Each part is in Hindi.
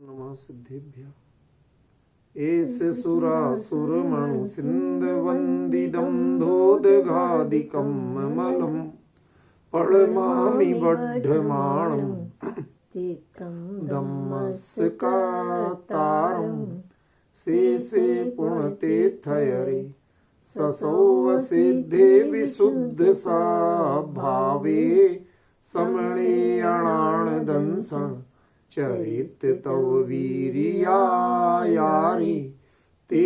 नमः सिद्धेभ्य। एस सुरासुरमणु सिन्धवन्दिदं धोदघादिकं ममलं पळमामि बड्ढमाणं धम्मस्कातारं शेषे पुण्यतीर्थयरे ससौ सिद्धे विशुद्धसा भावे समणे अणाणदंसं चरित तव वीर्यायारि ते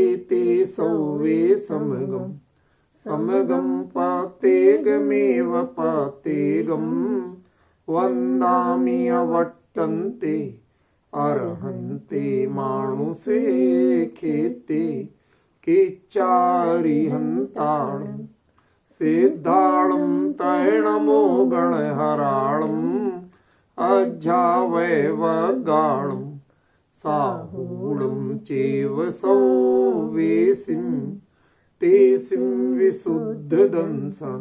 सौवे समगम पातेगमेव पातेगम वन्दामि अवट्टन्ते अर्हन्ते मानुषे खेते केच्चारिहन्ताणं सिद्धाणं तैणमो गणहराणम् अज्झावैवगाणं साहूणं चैव सौवेसिं तेसिं विशुद्धदंसं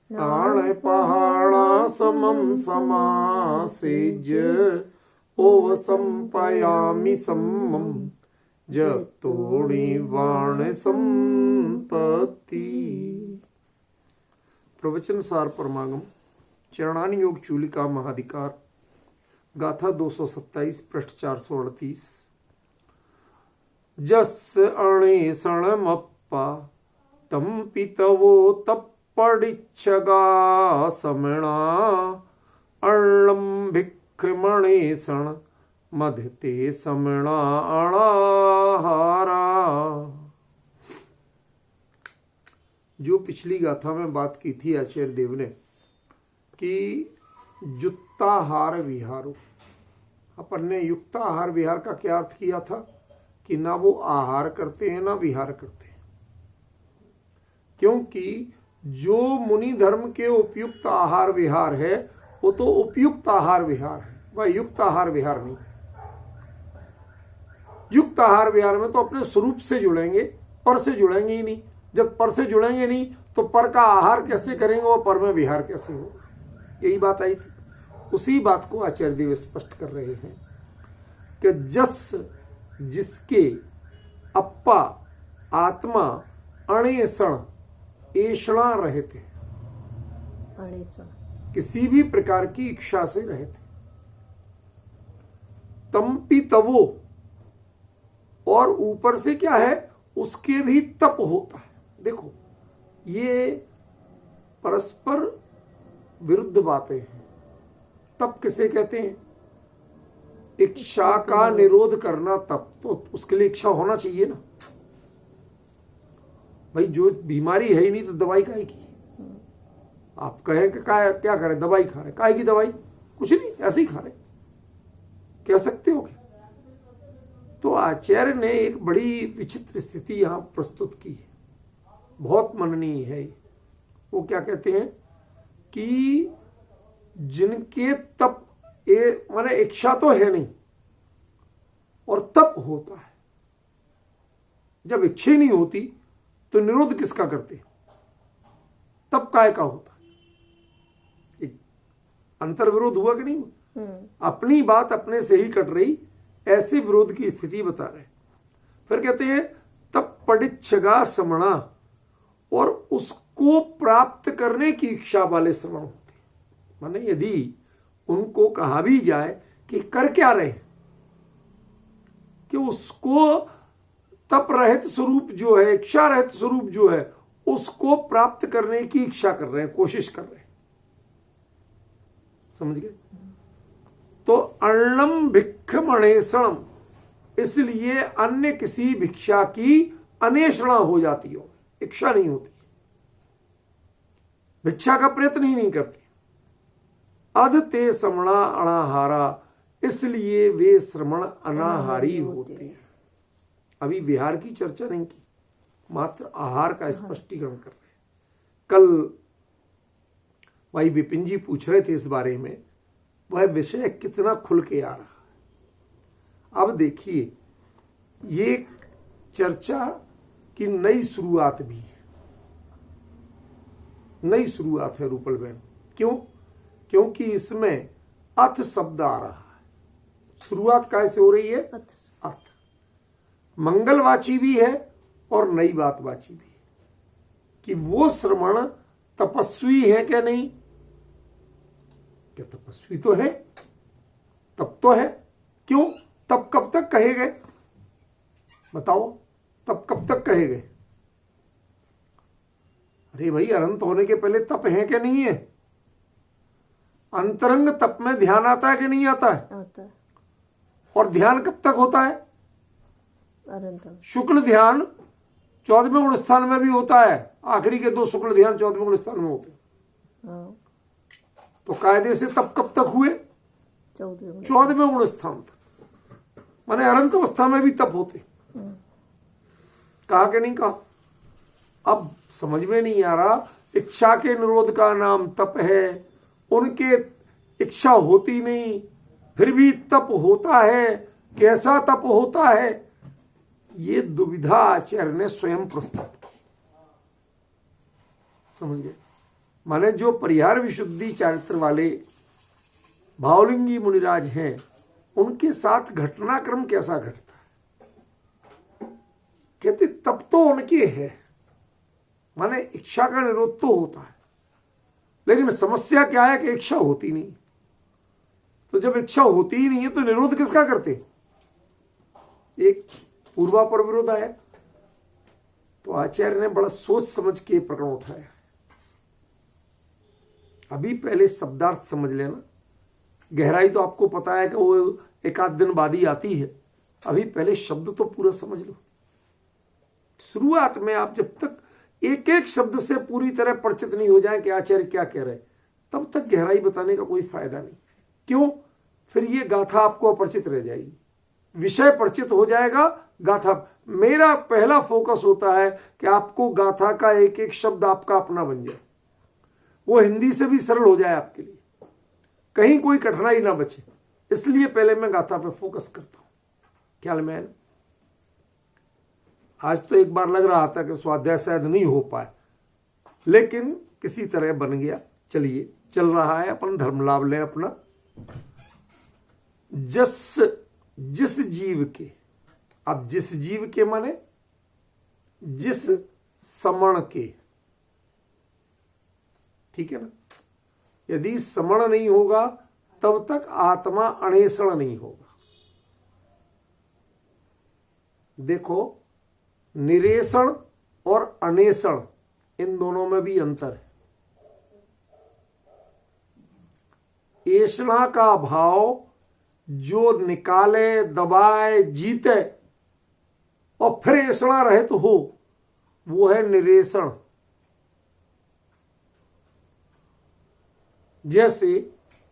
नाणपहाणासमं समासेज्य ओवसंपयामि सम्मं जतोणिवाण संपत्ति। प्रवचन सार परमागम चरणानि योग चूलिका महाधिकार गाथा 227 पृष्ठ 438। जस अणेषणमप्पा तम पितवो तप्पडिच्छगा समणा अण्लं भिक्षमणेषण मधते समणा अणाहारा। जो पिछली गाथा में बात की थी आचार्य देव ने कि युक्ताहार विहारो, अपन ने युक्ताहार विहार का क्या अर्थ किया था कि ना वो आहार करते हैं ना विहार करते हैं, क्योंकि जो मुनि धर्म के उपयुक्त आहार विहार है वो तो उपयुक्त आहार विहार है, वह युक्त आहार विहार नहीं। युक्त आहार विहार में तो अपने स्वरूप से जुड़ेंगे, पर से जुड़ेंगे ही नहीं। जब पर से जुड़ेंगे नहीं तो पर का आहार कैसे करेंगे, वो पर में विहार कैसे होगा। यही बात आई थी। उसी बात को आचार्य देव स्पष्ट कर रहे हैं कि जस जिसके अप्पा आत्मा अणेषण ऐषणा रहते, किसी भी प्रकार की इच्छा से रहते, तम्पी तवो, और ऊपर से क्या है उसके भी तप होता है। देखो ये परस्पर विरुद्ध बातें हैं। तप किसे कहते हैं? इच्छा का निरोध करना तप, तो उसके लिए इच्छा होना चाहिए ना भाई। जो बीमारी है ही नहीं तो दवाई काहे की? आप कहें कि क्या करें, दवाई खा रहे, काहे की दवाई? कुछ नहीं, ऐसे ही खा रहे, कह सकते हो क्या? तो आचार्य ने एक बड़ी विचित्र स्थिति यहां प्रस्तुत की है, बहुत मननीय है। वो क्या कहते हैं कि जिनके तप माने इच्छा तो है नहीं और तप होता है। जब इच्छा नहीं होती तो निरोध किसका करते? तप काय का होता है? एक अंतर विरोध हुआ कि नहीं? अपनी बात अपने से ही कट रही, ऐसे विरोध की स्थिति बता रहे। फिर कहते हैं तप पडिच्छगा समणा, और उसको प्राप्त करने की इच्छा वाले श्रवण होते। माने यदि उनको कहा भी जाए कि कर क्या रहे, कि उसको तप रहित स्वरूप जो है, इच्छा रहित स्वरूप जो है, उसको प्राप्त करने की इच्छा कर रहे हैं, कोशिश कर रहे हैं। समझ गए? तो अण्णम भिक्षमणेषणम, इसलिए अन्य किसी भिक्षा की अन्वेषणा हो जाती हो, इच्छा नहीं होती, भिक्षा का प्रयत्न ही नहीं करते। अधते समणा अनाहारा, इसलिए वे श्रमण अनाहारी होते हैं। अभी विहार की चर्चा नहीं की, मात्र आहार का स्पष्टीकरण कर रहे हैं। कल भाई विपिन जी पूछ रहे थे इस बारे में, वह विषय कितना खुल के आ रहा है। अब देखिए, ये चर्चा की नई शुरुआत भी है, नई शुरुआत है रूपल बहन। क्यों? क्योंकि इसमें अथ शब्द आ रहा है। शुरुआत काय से हो रही है? अत। मंगलवाची भी है और नई बातवाची भी है कि वो श्रमण तपस्वी है क्या नहीं? क्या तपस्वी तो है, तप तो है। क्यों? तप कब तक कहे गए बताओ? तप कब तक कहे गए? अरे भाई, अनंत होने के पहले तप है क्या नहीं है? अंतरंग तप में ध्यान आता है कि नहीं आता है? आता है। और ध्यान कब तक होता है? अनंत। शुक्ल ध्यान 14वें गुण स्थान में भी होता है। आखिरी के 2 शुक्ल ध्यान 14वें गुण स्थान में होते हैं। हाँ। तो कायदे से तप कब तक हुए? 14वें गुण स्थान तक। माने अनंत अवस्था में भी तप होते। कहा कि नहीं कहा? अब समझ में नहीं आ रहा। इच्छा के निरोध का नाम तप है, उनके इच्छा होती नहीं फिर भी तप होता है। कैसा तप होता है? ये दुविधा आचार्य ने स्वयं प्रस्तुत की। समझ गए? माने जो परिहार विशुद्धि चारित्र वाले भावलिंगी मुनिराज हैं, उनके साथ घटनाक्रम कैसा घटता है? कहते तप तो उनके है, माने इच्छा का निरोध तो होता है, लेकिन समस्या क्या है कि इच्छा होती नहीं। तो जब इच्छा होती ही नहीं है तो निरोध किसका करते? एक पूर्वापर विरोध आया। तो आचार्य ने बड़ा सोच समझ के प्रकरण उठाया। अभी पहले शब्दार्थ समझ लेना, गहराई तो आपको पता है कि वो एक आध दिन बाद ही आती है। अभी पहले शब्द तो पूरा समझ लो। शुरुआत में आप जब तक एक एक शब्द से पूरी तरह परिचित नहीं हो जाए कि आचार्य क्या कह रहे, तब तक गहराई बताने का कोई फायदा नहीं। क्यों? फिर ये गाथा आपको अपरिचित रह जाएगी। विषय परिचित हो जाएगा, गाथा। मेरा पहला फोकस होता है कि आपको गाथा का एक एक शब्द आपका अपना बन जाए, वो हिंदी से भी सरल हो जाए आपके लिए, कहीं कोई कठिनाई ना बचे। इसलिए पहले मैं गाथा पे फोकस करता हूं। ख्याल में है ना? आज तो एक बार लग रहा था कि स्वाध्याय शायद नहीं हो पाए, लेकिन किसी तरह बन गया। चलिए, चल रहा है, अपन धर्म लाभ लें अपना। जिस जीव के, अब जिस जीव के माने जिस समण के, ठीक है ना? यदि समण नहीं होगा तब तक आत्मा अणेषण नहीं होगा। देखो, निरेषण और अनेषण, इन दोनों में भी अंतर है। ऐषणा का भाव जो निकाले, दबाए, जीते और फिर ऐषणा रहित हो, वो है निरेषण। जैसे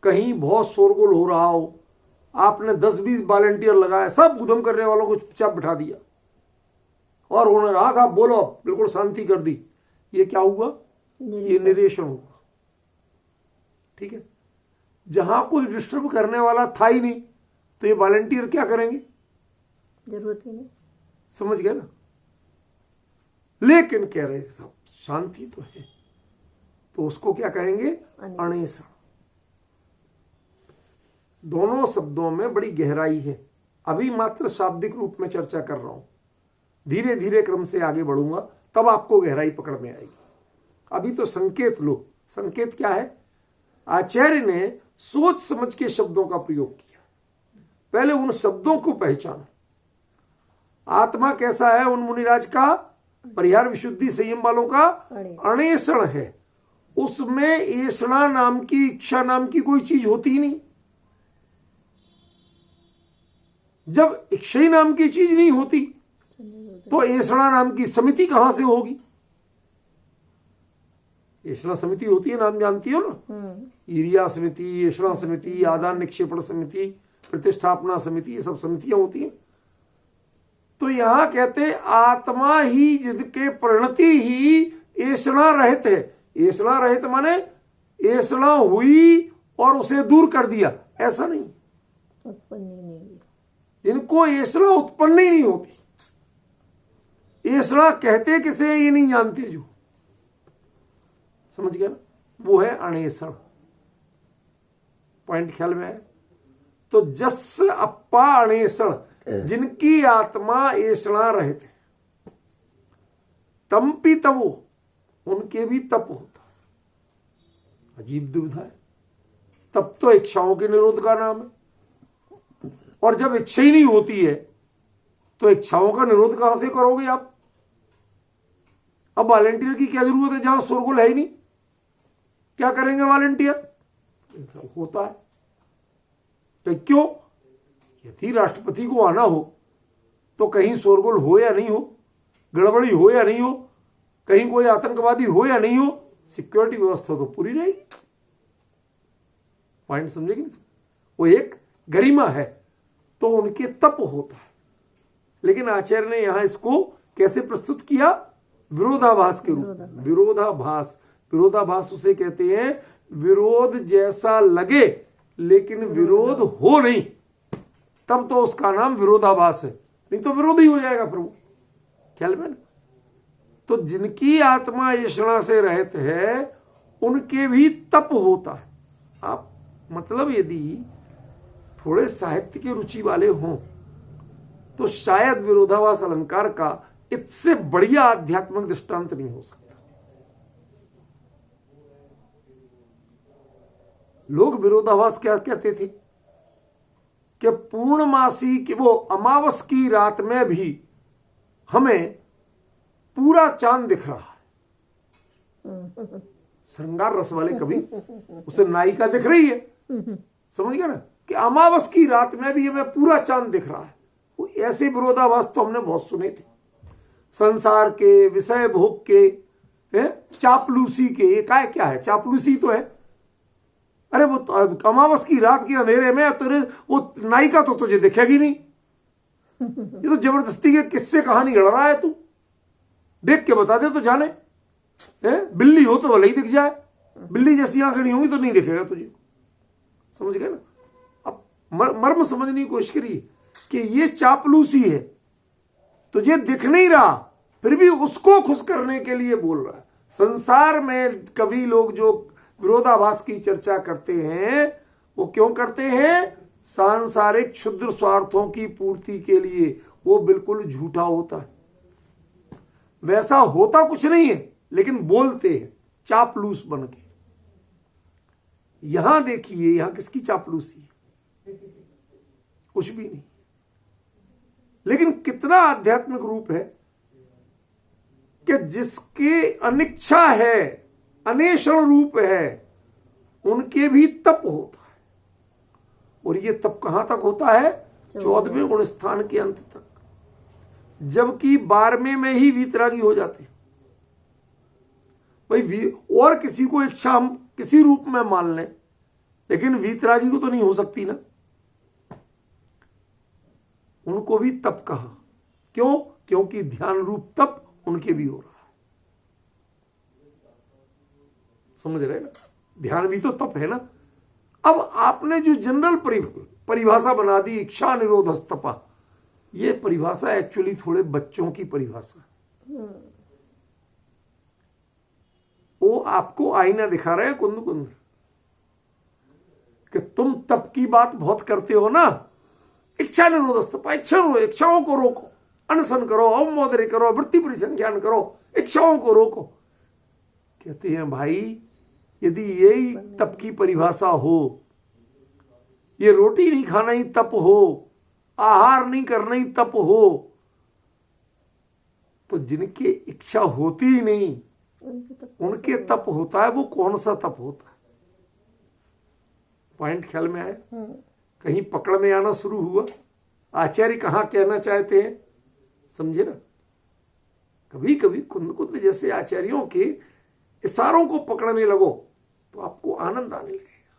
कहीं बहुत शोरगुल हो रहा हो, आपने 10-20 वॉलंटियर लगाए, सब उधम करने वालों को चुपचाप बिठा दिया और उन्होंने कहा साहब बोलो, बिल्कुल शांति कर दी। ये क्या हुआ? ये निरेषण हुआ। ठीक है? जहां कोई डिस्टर्ब करने वाला था ही नहीं, तो ये वॉलंटियर क्या करेंगे? जरूरत ही नहीं। समझ गए ना? लेकिन कह रहे साहब शांति तो है, तो उसको क्या कहेंगे? अणेषण। दोनों शब्दों में बड़ी गहराई है। अभी मात्र शाब्दिक रूप में चर्चा कर रहा हूं, धीरे धीरे क्रम से आगे बढ़ूंगा, तब आपको गहराई पकड़ में आएगी। अभी तो संकेत लो। संकेत क्या है? आचार्य ने सोच समझ के शब्दों का प्रयोग किया। पहले उन शब्दों को पहचानो। आत्मा कैसा है उन मुनिराज का? परिहार विशुद्धि संयम वालों का अणेषण है। उसमें ऐषणा नाम की, इच्छा नाम की कोई चीज होती ही नहीं। जब इच्छा नाम की चीज नहीं होती तो ऐषणा नाम की समिति कहां से होगी? ऐषणा समिति होती है, नाम जानती हो ना? ईरिया समिति, ऐषणा समिति, आदान निक्षेपण समिति, प्रतिष्ठापना समिति, ये सब समितियां होती हैं। तो यहां कहते आत्मा ही जिनके परिणति ही ऐषणा रहित है। ऐषणा रहित माने ऐषणा हुई और उसे दूर कर दिया, ऐसा नहीं। उत्पन्न नहीं, जिनको ऐषणा उत्पन्न ही नहीं होती। ऐषणा कहते किसे ये नहीं जानते, जो समझ गया ना? वो है अणेषण। पॉइंट ख्याल में है? तो जस अप्पा अणेषण, जिनकी आत्मा ऐषणा रहते, तमपि तवो, उनके भी तप होता। अजीब दुविधा है। तप तो इच्छाओं के निरोध का नाम है, और जब इच्छा ही नहीं होती है तो इच्छाओं का निरोध कहां से करोगे आप? अब वॉलेंटियर की क्या जरूरत है जहां शोरगुल है ही नहीं? क्या करेंगे वॉलेंटियर? होता है तो क्यों? यदि राष्ट्रपति को आना हो तो कहीं शोरगुल हो या नहीं हो, गड़बड़ी हो या नहीं हो, कहीं कोई आतंकवादी हो या नहीं हो, सिक्योरिटी व्यवस्था तो पूरी रहेगी। पॉइंट समझे कि नहीं? वो एक गरिमा है, तो उनके तप होता है। लेकिन आचार्य ने यहां इसको कैसे प्रस्तुत किया? विरोधाभास के रूप में। विरोधाभास, विरोधाभास उसे कहते हैं विरोध जैसा लगे लेकिन विरोध हो नहीं, तब तो उसका नाम विरोधाभास है, नहीं तो विरोध ही हो जाएगा प्रभु। ख्याल में ना? तो जिनकी आत्मा ऐषणा से रहित है उनके भी तप होता है। आप मतलब यदि थोड़े साहित्य की रुचि वाले हों तो शायद विरोधाभास अलंकार का इससे बढ़िया आध्यात्मिक दृष्टांत नहीं हो सकता। लोग विरोधाभास क्या कहते थे कि पूर्णमासी की वो अमावस की रात में भी हमें पूरा चांद दिख रहा है। श्रृंगार रस वाले कवि, उसे नायिका दिख रही है, समझ गया ना, कि अमावस की रात में भी हमें पूरा चांद दिख रहा है। वो ऐसे विरोधाभास तो हमने बहुत सुने थे, संसार के, विषय भोग के, चापलूसी के। ये क्या है? चापलूसी तो है। अरे वो अमावस की रात के अंधेरे में तेरे वो नायिका तो तुझे दिखेगी नहीं। ये तो जबरदस्ती के किस्से कहानी गढ़ रहा है तू। देख के बता दे तो जाने। बिल्ली हो तो भले ही दिख जाए, बिल्ली जैसी आंखें नहीं होंगी तो नहीं दिखेगा तुझे। समझ गए ना? अब मर्म समझने की कोशिश करिए कि ये चापलूसी है, तुझे दिख नहीं रहा फिर भी उसको खुश करने के लिए बोल रहा है। संसार में कवि लोग जो विरोधाभास की चर्चा करते हैं वो क्यों करते हैं? सांसारिक क्षुद्र स्वार्थों की पूर्ति के लिए। वो बिल्कुल झूठा होता है, वैसा होता कुछ नहीं है, लेकिन बोलते हैं चापलूस बन के। यहां देखिए, यहां किसकी चापलूसी है? कुछ भी नहीं, लेकिन कितना आध्यात्मिक रूप है कि जिसके अनिच्छा है, अनेषण रूप है, उनके भी तप होता है। और ये तप कहां तक होता है? 14वें गुण स्थान के अंत तक, जबकि 12वें में ही वीतरागी हो जाते हैं। भाई और किसी को इच्छा हम किसी रूप में मान लें, लेकिन वीतरागी को तो नहीं हो सकती ना। उनको भी तप कहा। क्यों? क्योंकि ध्यान रूप तप उनके भी हो रहा है। समझ रहे ना? ध्यान भी तो तप है ना। अब आपने जो जनरल परिभाषा बना दी इच्छा निरोधस्तपा, ये परिभाषा एक्चुअली थोड़े बच्चों की परिभाषा है। वो आपको आईना दिखा रहे हैं कुंद कुंद कि तुम तप की बात बहुत करते हो ना। इच्छा निरोधस्तपा, इच्छाओं को रोको, अनशन करो, अवमोदरी करो, वृत्ति परिसंख्यान करो, इच्छाओं को रोको। कहते हैं भाई यदि यही तप की परिभाषा हो, ये रोटी नहीं खाना ही तप हो, आहार नहीं करना ही तप हो, तो जिनकी इच्छा होती ही नहीं उनके तप होता है। वो कौन सा तप होता है? पॉइंट ख्याल में आया? कहीं पकड़ में आना शुरू हुआ? आचार्य कहां कहना चाहते हैं? समझे ना? कभी कभी कुंद कुंद जैसे आचार्यों के इशारों को पकड़ने लगो तो आपको आनंद आने लगेगा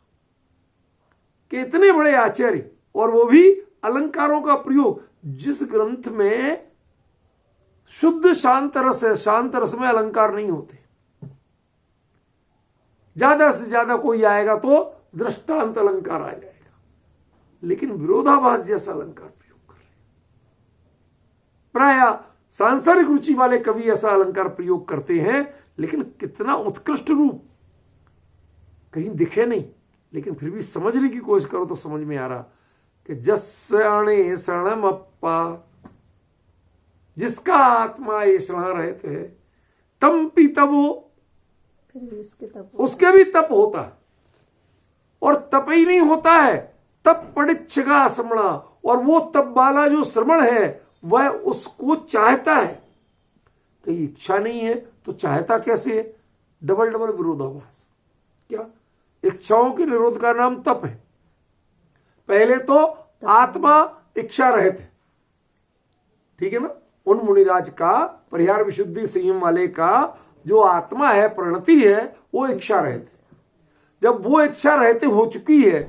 कि इतने बड़े आचार्य, और वो भी अलंकारों का प्रयोग, जिस ग्रंथ में शुद्ध शांत रस है, शांत रस में अलंकार नहीं होते। ज्यादा से ज्यादा कोई आएगा तो दृष्टांत अलंकार आ जाएगा, लेकिन विरोधाभास जैसा अलंकार प्रयोग कर रहे। प्राय सांसारिक रुचि वाले कवि ऐसा अलंकार प्रयोग करते हैं, लेकिन कितना उत्कृष्ट रूप कहीं दिखे नहीं, लेकिन फिर भी समझने की कोशिश करो तो समझ में आ रहा कि जस अणेषणमप्पा, जिसका आत्मा ऐसा रहते है तम पीतवो, फिर भी उसके तब उसके भी तप होता है। और तप ही नहीं होता है, तप पड़िच्छगा श्रमणा, और वो तप वाला जो श्रमण है वह उसको चाहता है। कहीं इच्छा नहीं है तो चाहता कैसे है? डबल डबल विरोधाभास। क्या? इच्छाओं के निरोध का नाम तप है। पहले तो आत्मा इच्छा रहित है, ठीक है ना। उन मुनिराज का, परिहार विशुद्धि संयम वाले का जो आत्मा है, प्रणति है, वो इच्छा रहित है। जब वो इच्छा रहते हो चुकी है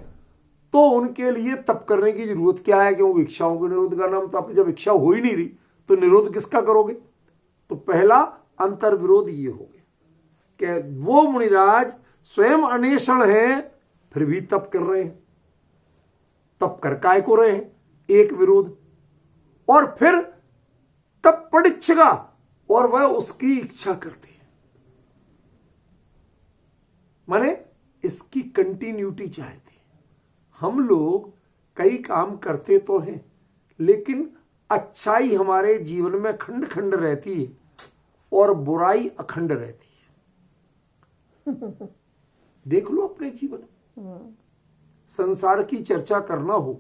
तो उनके लिए तप करने की जरूरत क्या है? क्योंकि इच्छाओं के निरोध का नाम तप। जब इच्छा हो ही नहीं रही तो निरोध किसका करोगे? तो पहला अंतर विरोध ये हो गया कि वो मुनिराज स्वयं अनेषण है, फिर भी तप कर रहे हैं। तप कर काय को रहे हैं? एक विरोध। और फिर तप पड़िच्छगा, और वह उसकी इच्छा करती है, माने इसकी कंटिन्यूटी चाहती है। हम लोग कई काम करते तो हैं, लेकिन अच्छाई हमारे जीवन में खंड खंड रहती है और बुराई अखंड रहती है। देख लो अपने जीवन में, संसार की चर्चा करना हो,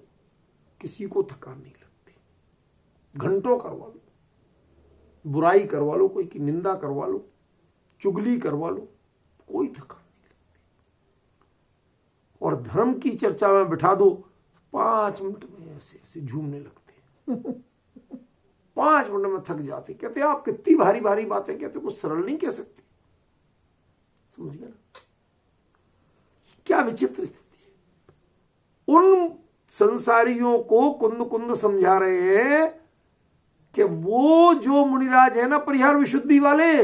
किसी को थकान नहीं लगती। घंटों करवा लो, बुराई करवा लो, कोई की निंदा करवा लो, चुगली करवा लो, कोई थकान नहीं लगती। और धर्म की चर्चा में बिठा दो, 5 मिनट में ऐसे ऐसे झूमने लगते हैं। 5 मिनट में थक जाते। कहते आप कितनी भारी भारी बातें कहते, कुछ सरल नहीं कह सकते। समझ गया ना? क्या विचित्र स्थिति है। उन संसारियों को कुंद कुंद समझा रहे हैं कि वो जो मुनिराज है ना, परिहार विशुद्धि वाले,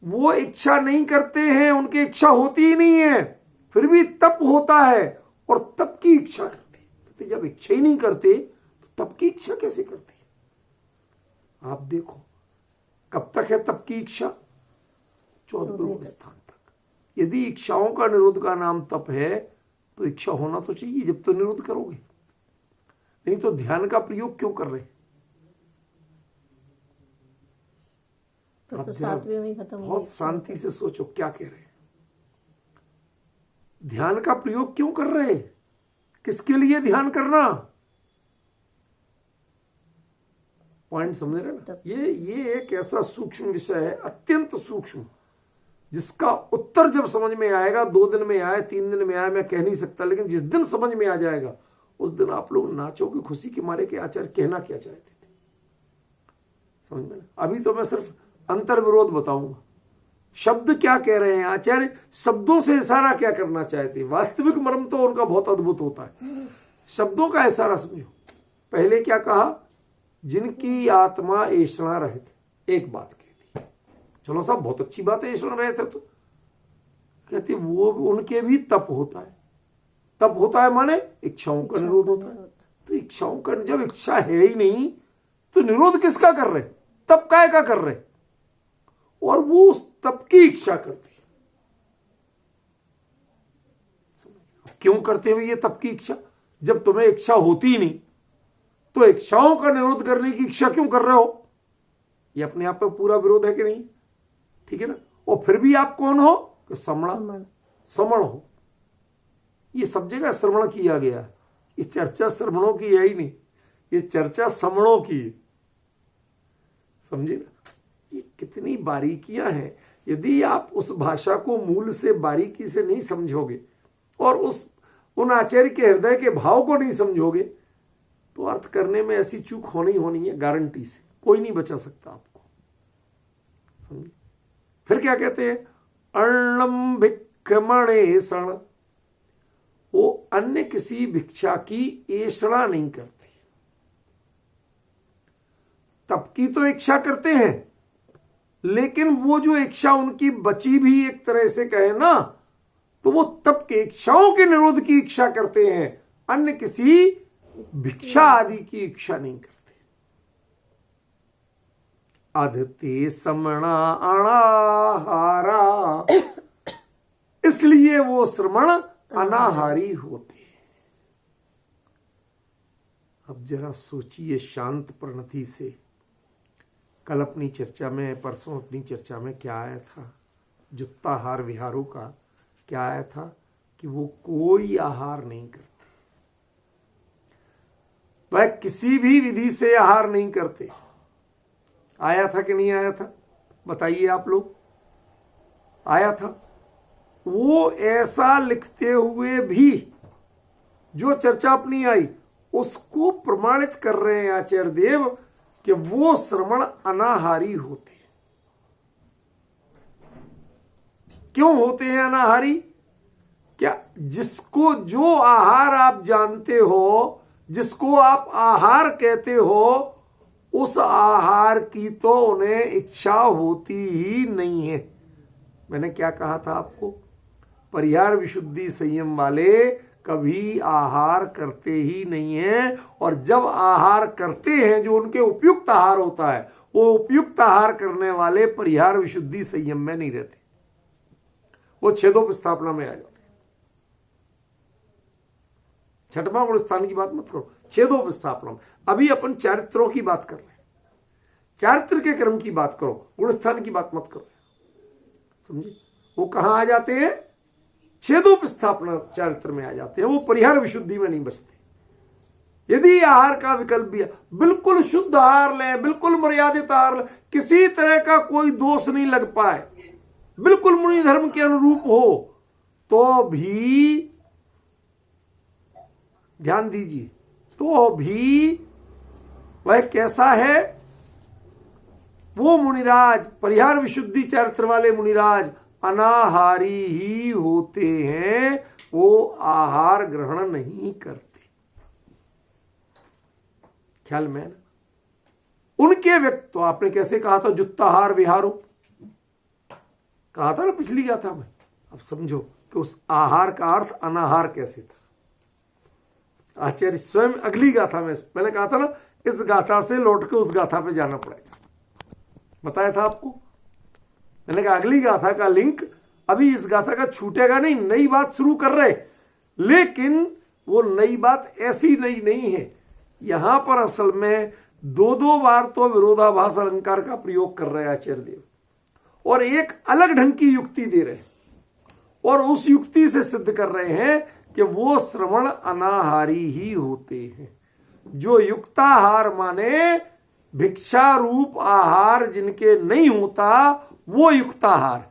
वो इच्छा नहीं करते हैं, उनकी इच्छा होती ही नहीं है, फिर भी तप होता है और तप की इच्छा करते। कहते जब इच्छा ही नहीं करते तो तप की इच्छा कैसे करते? आप देखो कब तक है तप की इच्छा? 14वें स्थान तक। यदि इच्छाओं का निरोध का नाम तप है तो इच्छा होना तो चाहिए जब तो निरोध करोगे। नहीं तो ध्यान का प्रयोग क्यों कर रहे? तो 7वें में खत्म हो बहुत शांति से सोचो क्या कह रहे हैं। ध्यान का प्रयोग क्यों कर रहे? किसके लिए ध्यान करना? पॉइंट समझ रहे ना? ये एक ऐसा सूक्ष्म विषय है, अत्यंत सूक्ष्म, जिसका उत्तर जब समझ में आएगा, 2 दिन में आए, 3 दिन में आए, मैं कह नहीं सकता, लेकिन जिस दिन समझ में आ जाएगा उस दिन आप लोग नाचोगे खुशी के मारे कि आचार्य कहना क्या चाहते थे। समझ में? अभी तो मैं सिर्फ अंतर विरोध बताऊंगा, शब्द क्या कह रहे हैं आचार्य, शब्दों से इशारा क्या करना चाहते। वास्तविक मर्म तो उनका बहुत अद्भुत होता है, शब्दों का इशारा समझो। पहले क्या कहा? जिनकी आत्मा ऐसा रहित, एक बात कहती, चलो साहब बहुत अच्छी बात है, ऐसा रहे थे तो कहते वो उनके भी तप होता है। तप होता है माने इच्छाओं का निरोध होता है। तो इच्छाओं का, जब इच्छा है ही नहीं तो निरोध किसका कर रहे? तप काय का कर रहे? और वो उस तप की इच्छा करती है। क्यों करते हुए ये तप की इच्छा? जब तुम्हें इच्छा होती ही नहीं तो इच्छाओं का निरोध करने की इच्छा क्यों कर रहे हो? ये अपने आप में पूरा विरोध है कि नहीं? ठीक है ना? और फिर भी आप कौन हो? कि समण हो। ये सब जगह श्रवण किया गया है। ये चर्चा श्रवणों की है ही नहीं, ये चर्चा समणों की है। समझे ना? ये कितनी बारीकियां हैं। यदि आप उस भाषा को मूल से बारीकी से नहीं समझोगे और उन आचार्य के हृदय के भाव को नहीं समझोगे तो अर्थ करने में ऐसी चूक होनी है, गारंटी से। कोई नहीं बचा सकता आपको। समझे? फिर क्या कहते हैं? अर्णम भिक्षमणेषण, वो अन्य किसी भिक्षा की ऐषणा नहीं करते। तप की तो इच्छा करते हैं, लेकिन वो जो इच्छा उनकी बची भी एक तरह से कहे ना, तो वो तप के इच्छाओं के निरोध की इच्छा करते हैं, अन्य किसी भिक्षा आदि की इच्छा नहीं करते। अधते समणा अनाहारा, इसलिए वो श्रमण अनाहारी होते हैं। अब जरा सोचिए शांत प्रणति से, कल अपनी चर्चा में, परसों अपनी चर्चा में क्या आया था? जुत्ताहार विहारों का क्या आया था कि वो कोई आहार नहीं करते, वह किसी भी विधि से आहार नहीं करते। आया था कि नहीं आया था? बताइए आप लोग, आया था? वो ऐसा लिखते हुए भी जो चर्चा अपनी आई उसको प्रमाणित कर रहे हैं आचार्य देव कि वो श्रमण अनाहारी होते। क्यों होते हैं अनाहारी? क्या जिसको जो आहार आप जानते हो, जिसको आप आहार कहते हो, उस आहार की तो उन्हें इच्छा होती ही नहीं है। मैंने क्या कहा था आपको? परिहार विशुद्धि संयम वाले कभी आहार करते ही नहीं है, और जब आहार करते हैं जो उनके उपयुक्त आहार होता है, वो उपयुक्त आहार करने वाले परिहार विशुद्धि संयम में नहीं रहते, वो छेदोपस्थापना में आ जाते। छठवां गुण स्थान की बात मत करो, छेदोपस्थापना में। अभी अपन चारित्रों की बात कर रहे हैं, चारित्र के क्रम की बात करो, गुण स्थान की बात मत करो। समझे? वो कहां आ जाते हैं? छेदोपस्थापना चारित्र में आ जाते हैं, वो परिहार विशुद्धि में नहीं बसते। यदि आहार का विकल्प भी है, बिल्कुल शुद्ध आहार लें, बिल्कुल मर्यादित आहार लें, किसी तरह का कोई दोष नहीं लग पाए, बिल्कुल मुनि धर्म के अनुरूप हो, तो भी ध्यान दीजिए, तो भी वह कैसा है? वो मुनिराज, परिहार विशुद्धि चारित्र वाले मुनिराज अनाहारी ही होते हैं, वो आहार ग्रहण नहीं करते। ख्याल में ना? उनके व्यक्ति, तो आपने कैसे कहा था? जुत्ताहार विहारो कहा था ना पिछली गाथा में। अब समझो कि उस आहार का अर्थ अनाहार कैसे था। आचार्य स्वयं अगली गाथा में, मैंने कहा था ना, इस गाथा से लौट के उस गाथा पे जाना पड़ेगा, बताया था आपको। मैंने कहा अगली गाथा का लिंक अभी इस गाथा का छूटेगा नहीं, नई बात शुरू कर रहे, लेकिन वो नई बात ऐसी नई नहीं है। यहां पर असल में दो बार तो विरोधाभास अलंकार का प्रयोग कर रहे हैं आचार्य देव, और एक अलग ढंग की युक्ति दे रहे हैं, और उस युक्ति से सिद्ध कर रहे हैं कि वो श्रवण अनाहारी ही होते हैं। जो युक्ताहार माने भिक्षा रूप आहार जिनके नहीं होता, वो युक्ताहार।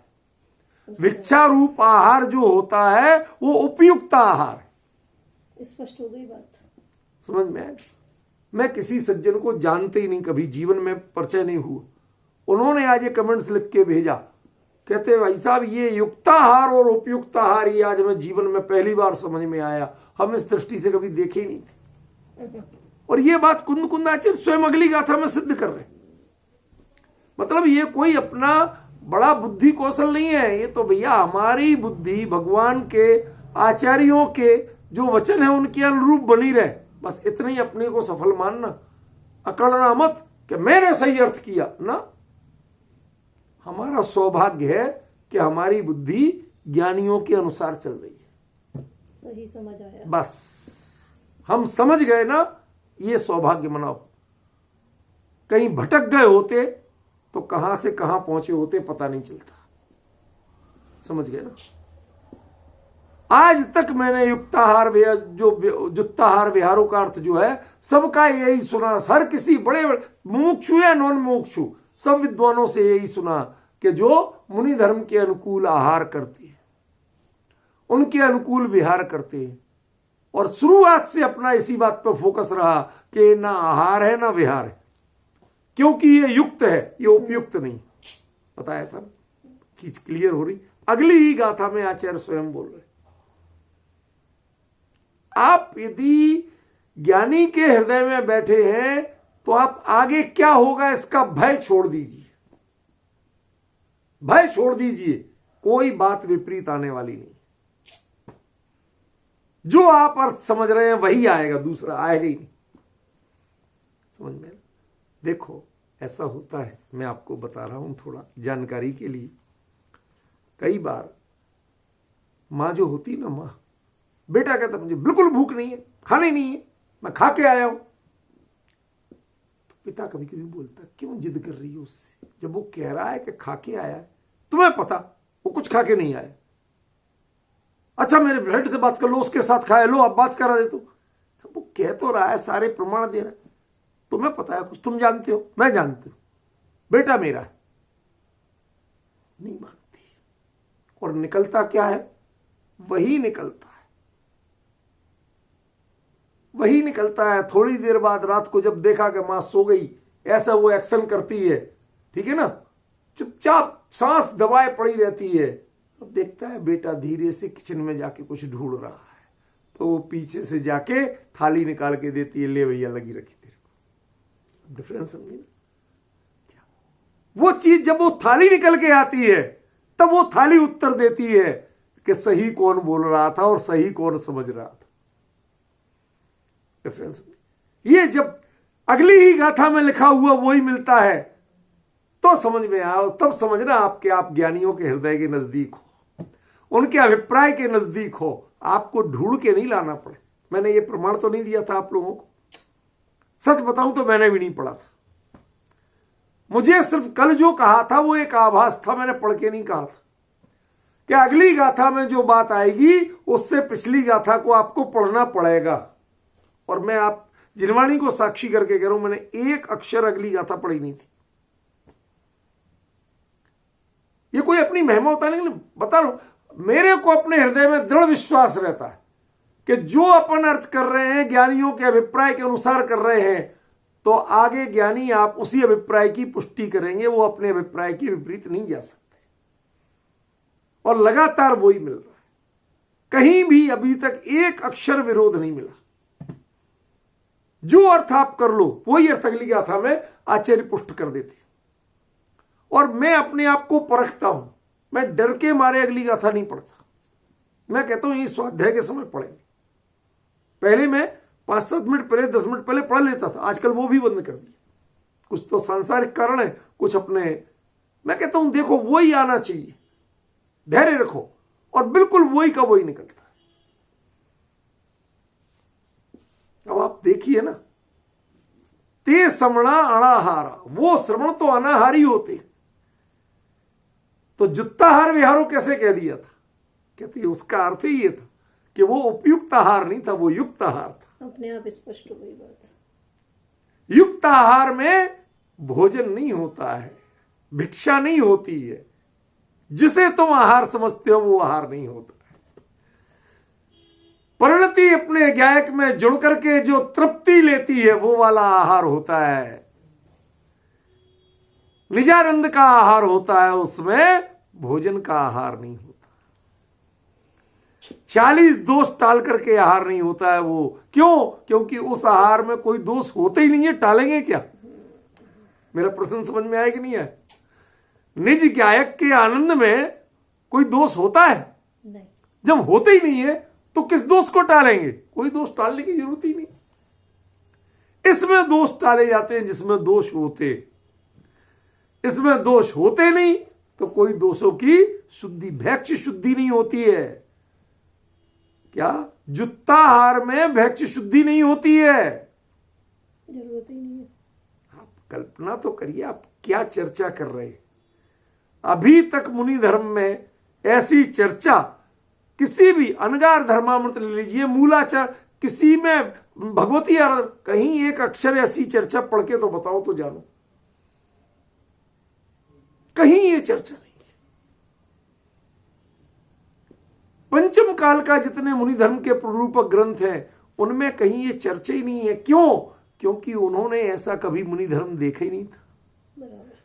भिक्षा रूप आहार जो होता है वो उपयुक्त आहार। स्पष्ट हो गई बात, समझ में आया? मैं किसी सज्जन को जानते ही नहीं, कभी जीवन में परिचय नहीं हुआ, उन्होंने आज ये कमेंट्स लिख के भेजा, कहते भाई साहब ये युक्ताहार और उपयुक्ताहार ये आज मैं जीवन में पहली बार समझ में आया, हम इस दृष्टि से कभी देखे ही नहीं थे। और ये बात कुंद कुंदाचार्य स्वयं अगली गाथा में सिद्ध कर रहे। मतलब ये कोई अपना बड़ा बुद्धि कौशल नहीं है, ये तो भैया हमारी बुद्धि भगवान के आचार्यों के जो वचन है उनके अनुरूप बनी रहे, बस इतना ही अपने को सफल मानना, अकड़ना मत कि मैंने सही अर्थ किया ना। हमारा सौभाग्य है कि हमारी बुद्धि ज्ञानियों के अनुसार चल रही है, सही समझ आया, बस हम समझ गए ना, ये सौभाग्य मनाओ। कहीं भटक गए होते तो कहां से कहां पहुंचे होते पता नहीं चलता। समझ गए ना? आज तक मैंने युक्ताहार जो जुत्ताहार विहारों का अर्थ जो है सबका यही सुना, हर किसी बड़े मुमुक्षु या नॉन मुमुक्षु सब विद्वानों से यही सुना कि जो मुनि धर्म के अनुकूल आहार करते हैं, उनके अनुकूल विहार करते हैं, और शुरुआत से अपना इसी बात पर फोकस रहा कि ना आहार है ना विहार है, क्योंकि ये युक्त है, ये उपयुक्त नहीं। बताया था, चीज क्लियर हो रही। अगली ही गाथा में आचार्य स्वयं बोल रहे, आप यदि ज्ञानी के हृदय में बैठे हैं तो आप आगे क्या होगा इसका भय छोड़ दीजिए, भय छोड़ दीजिए, कोई बात विपरीत आने वाली नहीं। जो आप अर्थ समझ रहे हैं वही आएगा, दूसरा आएगा ही नहीं। समझ में? देखो ऐसा होता है, मैं आपको बता रहा हूं थोड़ा जानकारी के लिए। कई बार मां जो होती ना, मां, बेटा कहता मुझे बिल्कुल भूख नहीं है, खाना ही नहीं है, मैं खा के आया हूं, पिता कभी कभी बोलता क्यों जिद कर रही हो उससे, जब वो कह रहा है कि खा के आया है, तुम्हें पता वो कुछ खा के नहीं आया। अच्छा मेरे फ्रेंड से बात कर लो, उसके साथ खाया, लो आप बात करा दे। तो वो कह तो रहा है, सारे प्रमाण दे रहा है, तुम्हें पता है कुछ, तुम जानते हो, मैं जानती हूं, बेटा मेरा है। नहीं मानती, और निकलता क्या है, वही निकलता है, वही निकलता है। थोड़ी देर बाद रात को जब देखा कि मां सो गई, ऐसा वो एक्शन करती है, ठीक है ना, चुपचाप सांस दबाए पड़ी रहती है। अब देखता है बेटा धीरे से किचन में जाके कुछ ढूंढ रहा है, तो वो पीछे से जाके थाली निकाल के देती है, ले भैया लगी रखी तेरे को। डिफरेंस समझे ना क्या? वो चीज जब वो थाली निकल के आती है, तब वो थाली उत्तर देती है कि सही कौन बोल रहा था और सही कौन समझ रहा था। डिफरेंस ये जब अगली ही गाथा में लिखा हुआ वही मिलता है तो समझ में आओ, तब समझना आपके आप ज्ञानियों के हृदय के नजदीक हो, उनके अभिप्राय के नजदीक हो, आपको ढूंढ के नहीं लाना पड़े। मैंने ये प्रमाण तो नहीं दिया था आप लोगों को, सच बताऊं तो मैंने भी नहीं पढ़ा था। मुझे सिर्फ कल जो कहा था वो एक आभास था, मैंने पढ़ के नहीं कहा था कि अगली गाथा में जो बात आएगी उससे पिछली गाथा को आपको पढ़ना पड़ेगा। और मैं आप जिनवाणी को साक्षी करके कह रहा हूं, मैंने एक अक्षर अगली गाथा पढ़ी नहीं थी। ये कोई अपनी महिमा होता नहीं, बता रहा हूं, मेरे को अपने हृदय में दृढ़ विश्वास रहता है कि जो अपन अर्थ कर रहे हैं ज्ञानियों के अभिप्राय के अनुसार कर रहे हैं, तो आगे ज्ञानी आप उसी अभिप्राय की पुष्टि करेंगे, वो अपने अभिप्राय के विपरीत नहीं जा सकते। और लगातार वही मिल रहा है, कहीं भी अभी तक एक अक्षर विरोध नहीं मिला। जो अर्थ आप कर लो वही अर्थ अगली गाथा में आचार्य पुष्ट कर देते। और मैं अपने आप को परखता हूं, मैं डर के मारे अगली गाथा नहीं पढ़ता। मैं कहता हूं ये स्वाध्याय के समय पढ़ेंगे। पहले मैं 5-7 मिनट पहले 10 मिनट पहले पढ़ लेता था, आजकल वो भी बंद कर दिया। कुछ तो सांसारिक कारण है, कुछ अपने। मैं कहता हूं देखो वही आना चाहिए, धैर्य रखो, और बिल्कुल वही का वही निकलता है। अब आप देखिए ना, ते श्रवणा अनाहारा, वो श्रवण तो अनाहारी होते, तो जुत्ताहार विहारो कैसे कह दिया था? कहते उसका अर्थ ही ये था कि वो उपयुक्त आहार नहीं था, वो युक्त आहार था। अपने आप स्पष्ट हो गई बात। युक्त आहार में भोजन नहीं होता है, भिक्षा नहीं होती है, जिसे तुम आहार समझते हो वो आहार नहीं होता है। परिणति अपने गायक में जुड़ करके जो तृप्ति लेती है वो वाला आहार होता है, निजानंद का आहार होता है, उसमें भोजन का आहार नहीं होता। 40 दोष टाल करके आहार नहीं होता है वो। क्यों? क्योंकि उस आहार में कोई दोष होते ही नहीं है, टालेंगे क्या? मेरा प्रश्न समझ में आया कि नहीं है? निज गायक के आनंद में कोई दोष होता है? नहीं। जब होते ही नहीं है तो किस दोष को टालेंगे? कोई दोष टालने की जरूरत ही नहीं। इसमें दोष टाले जाते हैं जिसमें दोष होते, इसमें दोष होते नहीं तो कोई दोषों की शुद्धि, भैक्ष शुद्धि नहीं होती है। क्या जुत्ताहार में भैक्ष शुद्धि नहीं होती है? जरूरत ही नहीं है। आप कल्पना तो करिए आप क्या चर्चा कर रहे हैं। अभी तक मुनि धर्म में ऐसी चर्चा किसी भी अनगार धर्मामृत ले लीजिए, मूलाचार, किसी में भगवती आराधना, कहीं एक अक्षर ऐसी चर्चा पढ़ के तो बताओ तो जानो, कहीं ये चर्चा नहीं है। पंचम काल का जितने मुनि धर्म के प्ररूपक ग्रंथ हैं उनमें कहीं ये चर्चा ही नहीं है। क्यों? क्योंकि उन्होंने ऐसा कभी मुनि धर्म देखा ही नहीं था। बराबर।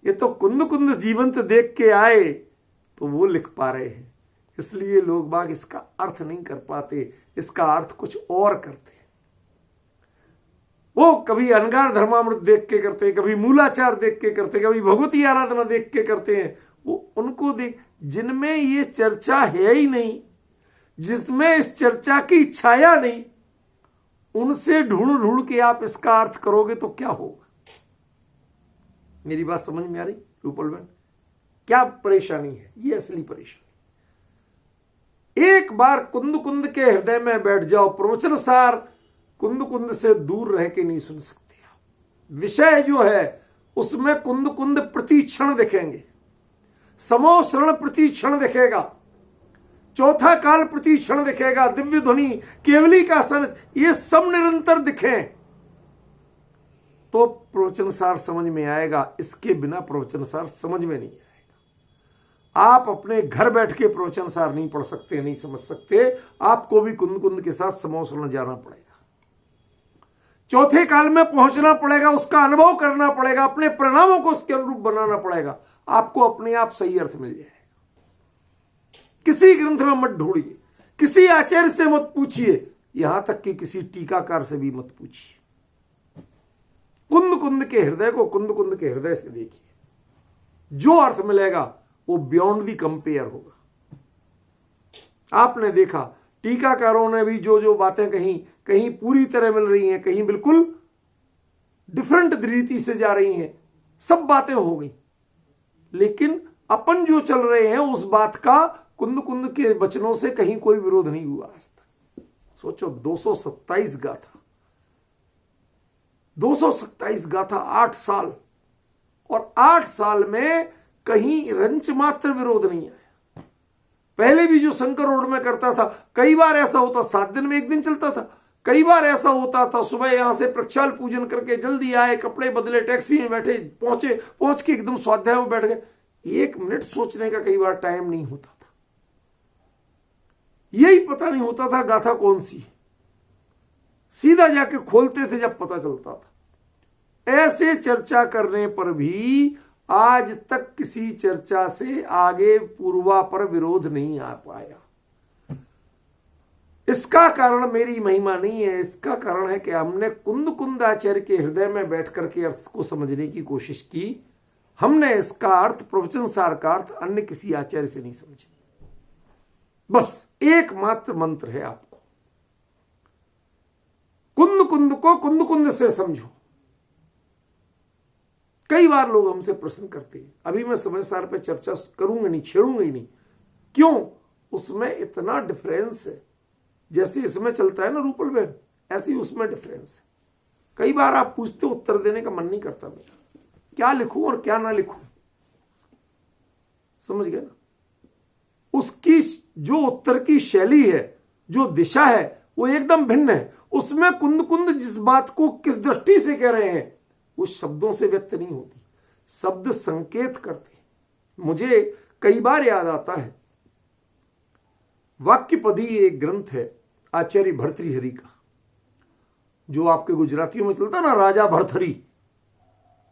ये तो कुंद कुंद जीवंत देख के आए तो वो लिख पा रहे हैं, इसलिए लोग बाग इसका अर्थ नहीं कर पाते, इसका अर्थ कुछ और करते। वो कभी अनगार धर्मामृत देख के करते हैं, कभी मूलाचार देख के करते हैं, कभी भगवती आराधना देख के करते हैं। वो उनको देख जिनमें ये चर्चा है ही नहीं, जिसमें इस चर्चा की छाया नहीं, उनसे ढूंढ ढूंढ के आप इसका अर्थ करोगे तो क्या होगा? मेरी बात समझ में आ रही रूपल बहन? क्या परेशानी है? ये असली परेशानी। एक बार कुंद कुंद के हृदय में बैठ जाओ, प्रवचन सार कुंद कुंद से दूर रह के नहीं सुन सकते आप। विषय जो है उसमें कुंद कुंद प्रतिक्षण दिखेंगे, समो शरण प्रतिक्षण दिखेगा, चौथा काल प्रतिक्षण दिखेगा, दिव्य ध्वनि, केवली का सन, ये सब निरंतर दिखें तो प्रवचन सार समझ में आएगा। इसके बिना प्रवचन सार समझ में नहीं आएगा। आप अपने घर बैठ के प्रवचन सार नहीं पढ़ सकते, नहीं समझ सकते, आपको भी कुंद कुंद के साथ समो शरण जाना पड़ेगा, चौथे काल में पहुंचना पड़ेगा, उसका अनुभव करना पड़ेगा, अपने परिणामों को उसके अनुरूप बनाना पड़ेगा, आपको अपने आप सही अर्थ मिल जाएगा। किसी ग्रंथ में मत ढूंढिए, किसी आचार्य से मत पूछिए, यहां तक कि किसी टीकाकार से भी मत पूछिए। कुंद कुंद के हृदय को कुंद कुंद के हृदय से देखिए, जो अर्थ मिलेगा वो बियॉन्ड दी कंपेयर होगा। आपने देखा टीकाकारों ने भी जो जो बातें कहीं, कहीं पूरी तरह मिल रही हैं, कहीं बिल्कुल डिफरेंट रीति से जा रही हैं, सब बातें हो गई, लेकिन अपन जो चल रहे हैं उस बात का कुंद कुंद के वचनों से कहीं कोई विरोध नहीं हुआ आज तक। सोचो 227 गाथा, 227 गाथा, 8 साल, और 8 साल में कहीं रंच मात्र विरोध नहीं आया। पहले भी जो शंकर रोड में करता था, कई बार ऐसा होता 7 दिन में 1 दिन चलता था, कई बार ऐसा होता था सुबह यहां से प्रक्षाल पूजन करके जल्दी आए, कपड़े बदले, टैक्सी में बैठे, पहुंच के एकदम स्वाध्याय में बैठ गए, 1 मिनट सोचने का कई बार टाइम नहीं होता था, यही पता नहीं होता था गाथा कौन सी है, सीधा जाके खोलते थे जब पता चलता था। ऐसे चर्चा करने पर भी आज तक किसी चर्चा से आगे पूर्वा पर विरोध नहीं आ पाया। इसका कारण मेरी महिमा नहीं है, इसका कारण है कि हमने कुंद कुंद आचार्य के हृदय में बैठ करके अर्थ को समझने की कोशिश की। हमने इसका अर्थ, प्रवचन सार का अर्थ अन्य किसी आचार्य से नहीं समझे। बस एकमात्र मंत्र है आपको, कुंद कुंद को कुंद कुंद से समझो। कई बार लोग हमसे प्रश्न करते हैं, अभी मैं समय सार पे चर्चा करूंगा नहीं, छेड़ूंगा ही नहीं, क्यों? उसमें इतना डिफरेंस है, जैसे इसमें चलता है ना रूपल बहन, ऐसे ही उसमें डिफरेंस है। कई बार आप पूछते हो, उत्तर देने का मन नहीं करता मेरा, क्या लिखूं और क्या ना लिखूं, समझ गए ना? उसकी जो उत्तर की शैली है, जो दिशा है, वो एकदम भिन्न है। उसमें कुंद कुंद जिस बात को किस दृष्टि से कह रहे हैं वो शब्दों से व्यक्त नहीं होती, शब्द संकेत करते। मुझे कई बार याद आता है, वाक्यपदी एक ग्रंथ है आचार्य भर्तृहरि का, जो आपके गुजरातियों में चलता ना, राजा भर्तृहरि,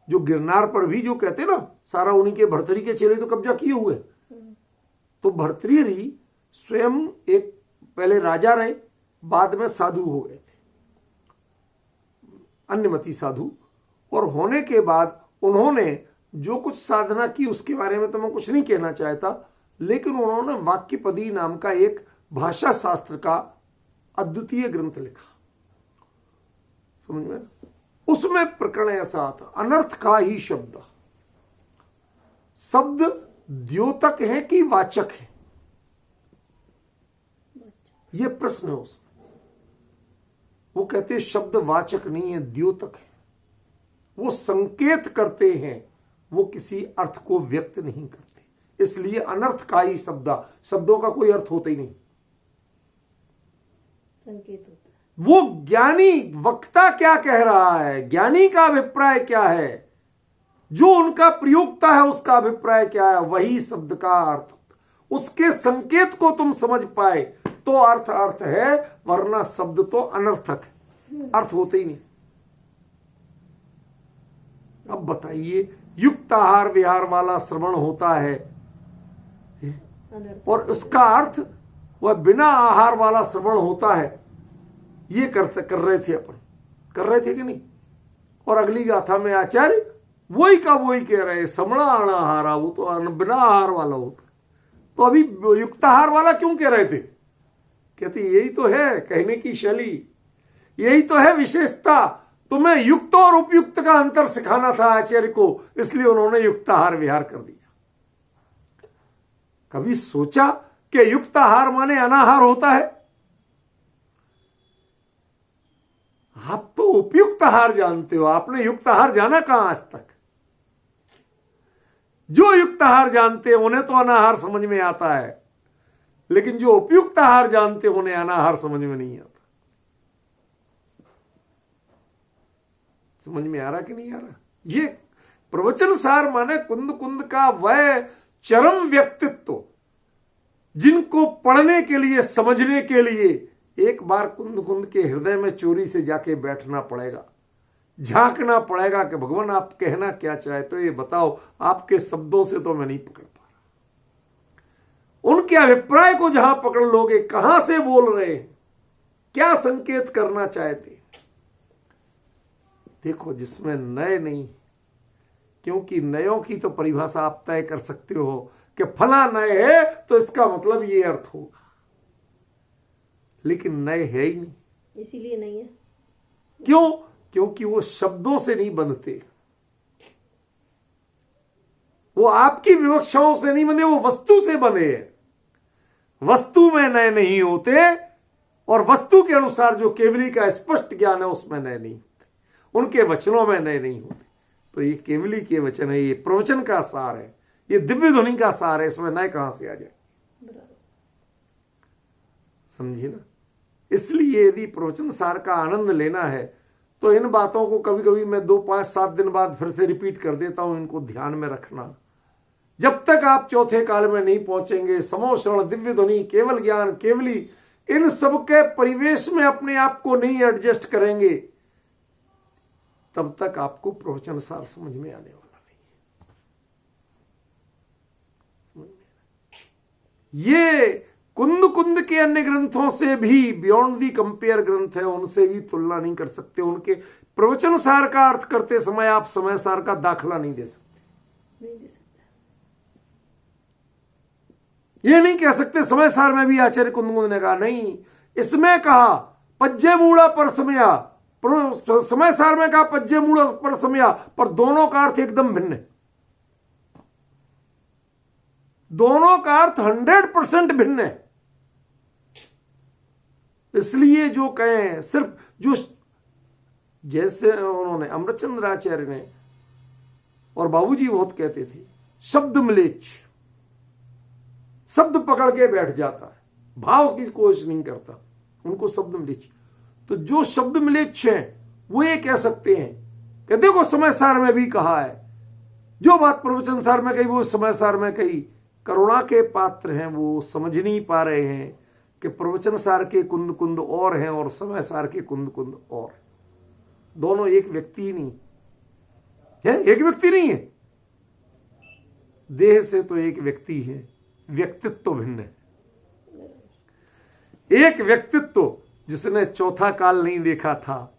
जो गिरनार पर भी जो कहते ना सारा उन्हीं के भर्तृहरि के चेले तो कब्जा किए हुए। तो भर्तृहरि स्वयं एक पहले राजा रहे, बाद में साधु हो गए थे, अन्यमति साधु, और होने के बाद उन्होंने जो कुछ साधना की उसके बारे में तो मैं कुछ नहीं कहना चाहता, लेकिन उन्होंने वाक्यपदी नाम का एक भाषा शास्त्र का अद्वितीय ग्रंथ लिखा, समझ में? उसमें प्रकरण ऐसा आता, अनर्थ का ही शब्द, शब्द द्योतक है कि वाचक है, यह प्रश्न है उसमें। वो कहते हैं शब्द वाचक नहीं है, द्योतक है, वो संकेत करते हैं, वो किसी अर्थ को व्यक्त नहीं करते, इसलिए अनर्थ का ही शब्द, शब्दों का कोई अर्थ होता ही नहीं, संकेत होता है। वो ज्ञानी वक्ता क्या कह रहा है, ज्ञानी का अभिप्राय क्या है, जो उनका प्रयोक्ता है उसका अभिप्राय क्या है, वही शब्द का अर्थ। उसके संकेत को तुम समझ पाए तो अर्थ अर्थ है, वरना शब्द तो अनर्थक है, अर्थ होते ही नहीं। अब बताइए, युक्त आहार विहार वाला श्रवण होता है और उसका अर्थ वह बिना आहार वाला श्रवण होता है, ये कर रहे थे अपन, कर रहे थे कि नहीं? और अगली गाथा में आचार्य वही का वही कह रहे, समणा अनाहारा, वो तो बिना आहार वाला होता, तो अभी युक्ताहार वाला क्यों कह रहे थे? कहते यही तो है कहने की शैली, यही तो है विशेषता। तुम्हें युक्त और उपयुक्त का अंतर सिखाना था आचार्य को, इसलिए उन्होंने युक्ताहार विहार कर दिया। कभी सोचा कि युक्ताहार माने अनाहार होता है? आप तो उपयुक्त आहार जानते हो, आपने युक्त आहार जाना कहां आज तक? जो युक्त आहार जानते हैं उन्हें तो अनाहार समझ में आता है, लेकिन जो उपयुक्त आहार जानते हैं उन्हें अनाहार समझ में नहीं आता। समझ में आ रहा कि नहीं आ रहा? ये प्रवचन सार माने कुंद कुंद का वह चरम व्यक्तित्व जिनको पढ़ने के लिए, समझने के लिए एक बार कुंद कुंद के हृदय में चोरी से जाके बैठना पड़ेगा, झांकना पड़ेगा कि भगवान आप कहना क्या चाहते हो, ये बताओ। आपके शब्दों से तो मैं नहीं पकड़ पा रहा। उनके अभिप्राय को जहां पकड़ लोगे, कहां से बोल रहे हैं, क्या संकेत करना चाहते हैं। देखो, जिसमें नए नहीं, क्योंकि नयों की तो परिभाषा आप तय कर सकते हो कि फला नए है तो इसका मतलब ये अर्थ होगा, लेकिन नए है ही नहीं। इसीलिए नहीं है। क्यों? क्योंकि वो शब्दों से नहीं बनते, वो आपकी विवक्षाओं से नहीं बने, वो वस्तु से बने हैं। वस्तु में नए नहीं होते, और वस्तु के अनुसार जो केवली का स्पष्ट ज्ञान है उसमें नए नहीं होते, उनके वचनों में नए नहीं होते। तो ये केवली के वचन है, ये प्रवचन का सार है, ये दिव्य ध्वनि का सार है, इसमें नए कहां से आ जाए? समझिए ना। इसलिए यदि प्रवचन सार का आनंद लेना है तो इन बातों को कभी कभी मैं 2, 5, 7 दिन बाद फिर से रिपीट कर देता हूं, इनको ध्यान में रखना। जब तक आप चौथे काल में नहीं पहुंचेंगे, समोषण, दिव्य ध्वनि, केवल ज्ञान, केवली, इन सबके परिवेश में अपने आप को नहीं एडजस्ट करेंगे, तब तक आपको प्रवचन सार समझ में आने वाला नहीं है। समझ में? ये कुंद कुंद के अन्य ग्रंथों से भी बियॉन्ड दी कंपेयर ग्रंथ है, उनसे भी तुलना नहीं कर सकते। उनके प्रवचन सार का अर्थ करते समय आप समय सार का दाखला नहीं दे सकते। नहीं दे सकते। ये नहीं कह सकते समय सार में भी आचार्य कुंद कुंद ने कहा, नहीं, इसमें कहा पज्जे मूड़ा पर समया, समय सार में कहा पज्जे मूड़ा पर समया, पर दोनों का अर्थ एकदम भिन्न है। दोनों का अर्थ 100% भिन्न है। इसलिए जो कहें सिर्फ जो, जैसे उन्होंने अमृतचंद्र आचार्य ने और बाबूजी बहुत कहते थे, शब्द मिलेच, शब्द पकड़ के बैठ जाता है, भाव की कोशिश नहीं करता, उनको शब्द मिलेच। तो जो शब्द मिलेच हैं वो ये कह सकते हैं कि देखो समय सार में भी कहा है, जो बात प्रवचन सार में कही वो समय सार में कही। करुणा के पात्र हैं, वो समझ नहीं पा रहे हैं कि प्रवचन सार के कुंद कुंद और हैं और समय सार के कुंद कुंद और। दोनों एक व्यक्ति नहीं है, एक व्यक्ति नहीं है। देह से तो एक व्यक्ति है, व्यक्तित्व भिन्न है। एक व्यक्तित्व जिसने चौथा काल नहीं देखा था,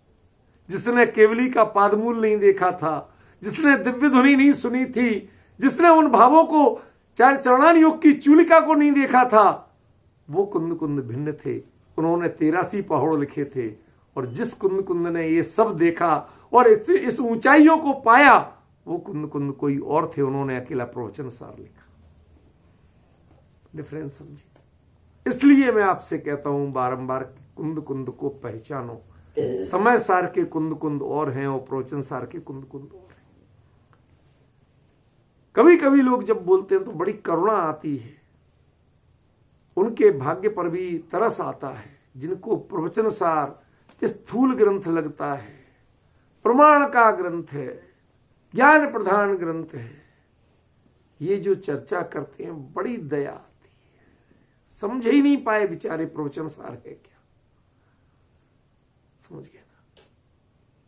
जिसने केवली का पादमूल नहीं देखा था, जिसने दिव्य ध्वनि नहीं सुनी थी, जिसने उन भावों को, चार चरणान योग की चूलिका को नहीं देखा था, वो कुंद कुंद भिन्न थे। उन्होंने 83 पहाड़ लिखे थे, और जिस कुंद कुंद ने ये सब देखा और इस ऊंचाइयों को पाया, वो कुंद कुंद कोई और थे, उन्होंने अकेला प्रवचन सार लिखा। डिफरेंस समझिए। इसलिए मैं आपसे कहता हूं बारंबार, कुंद कुंद को पहचानो। समय सार के कुंद कुंद और हैं और प्रवचन सार के कुंद कुंद और हैं। कभी कभी लोग जब बोलते हैं तो बड़ी करुणा आती है, उनके भाग्य पर भी तरस आता है, जिनको प्रवचन सार स्थूल ग्रंथ लगता है, प्रमाण का ग्रंथ है, ज्ञान प्रधान ग्रंथ है। ये जो चर्चा करते हैं बड़ी दया आती है, समझ ही नहीं पाए बेचारे प्रवचन सार है क्या। समझ गए ना।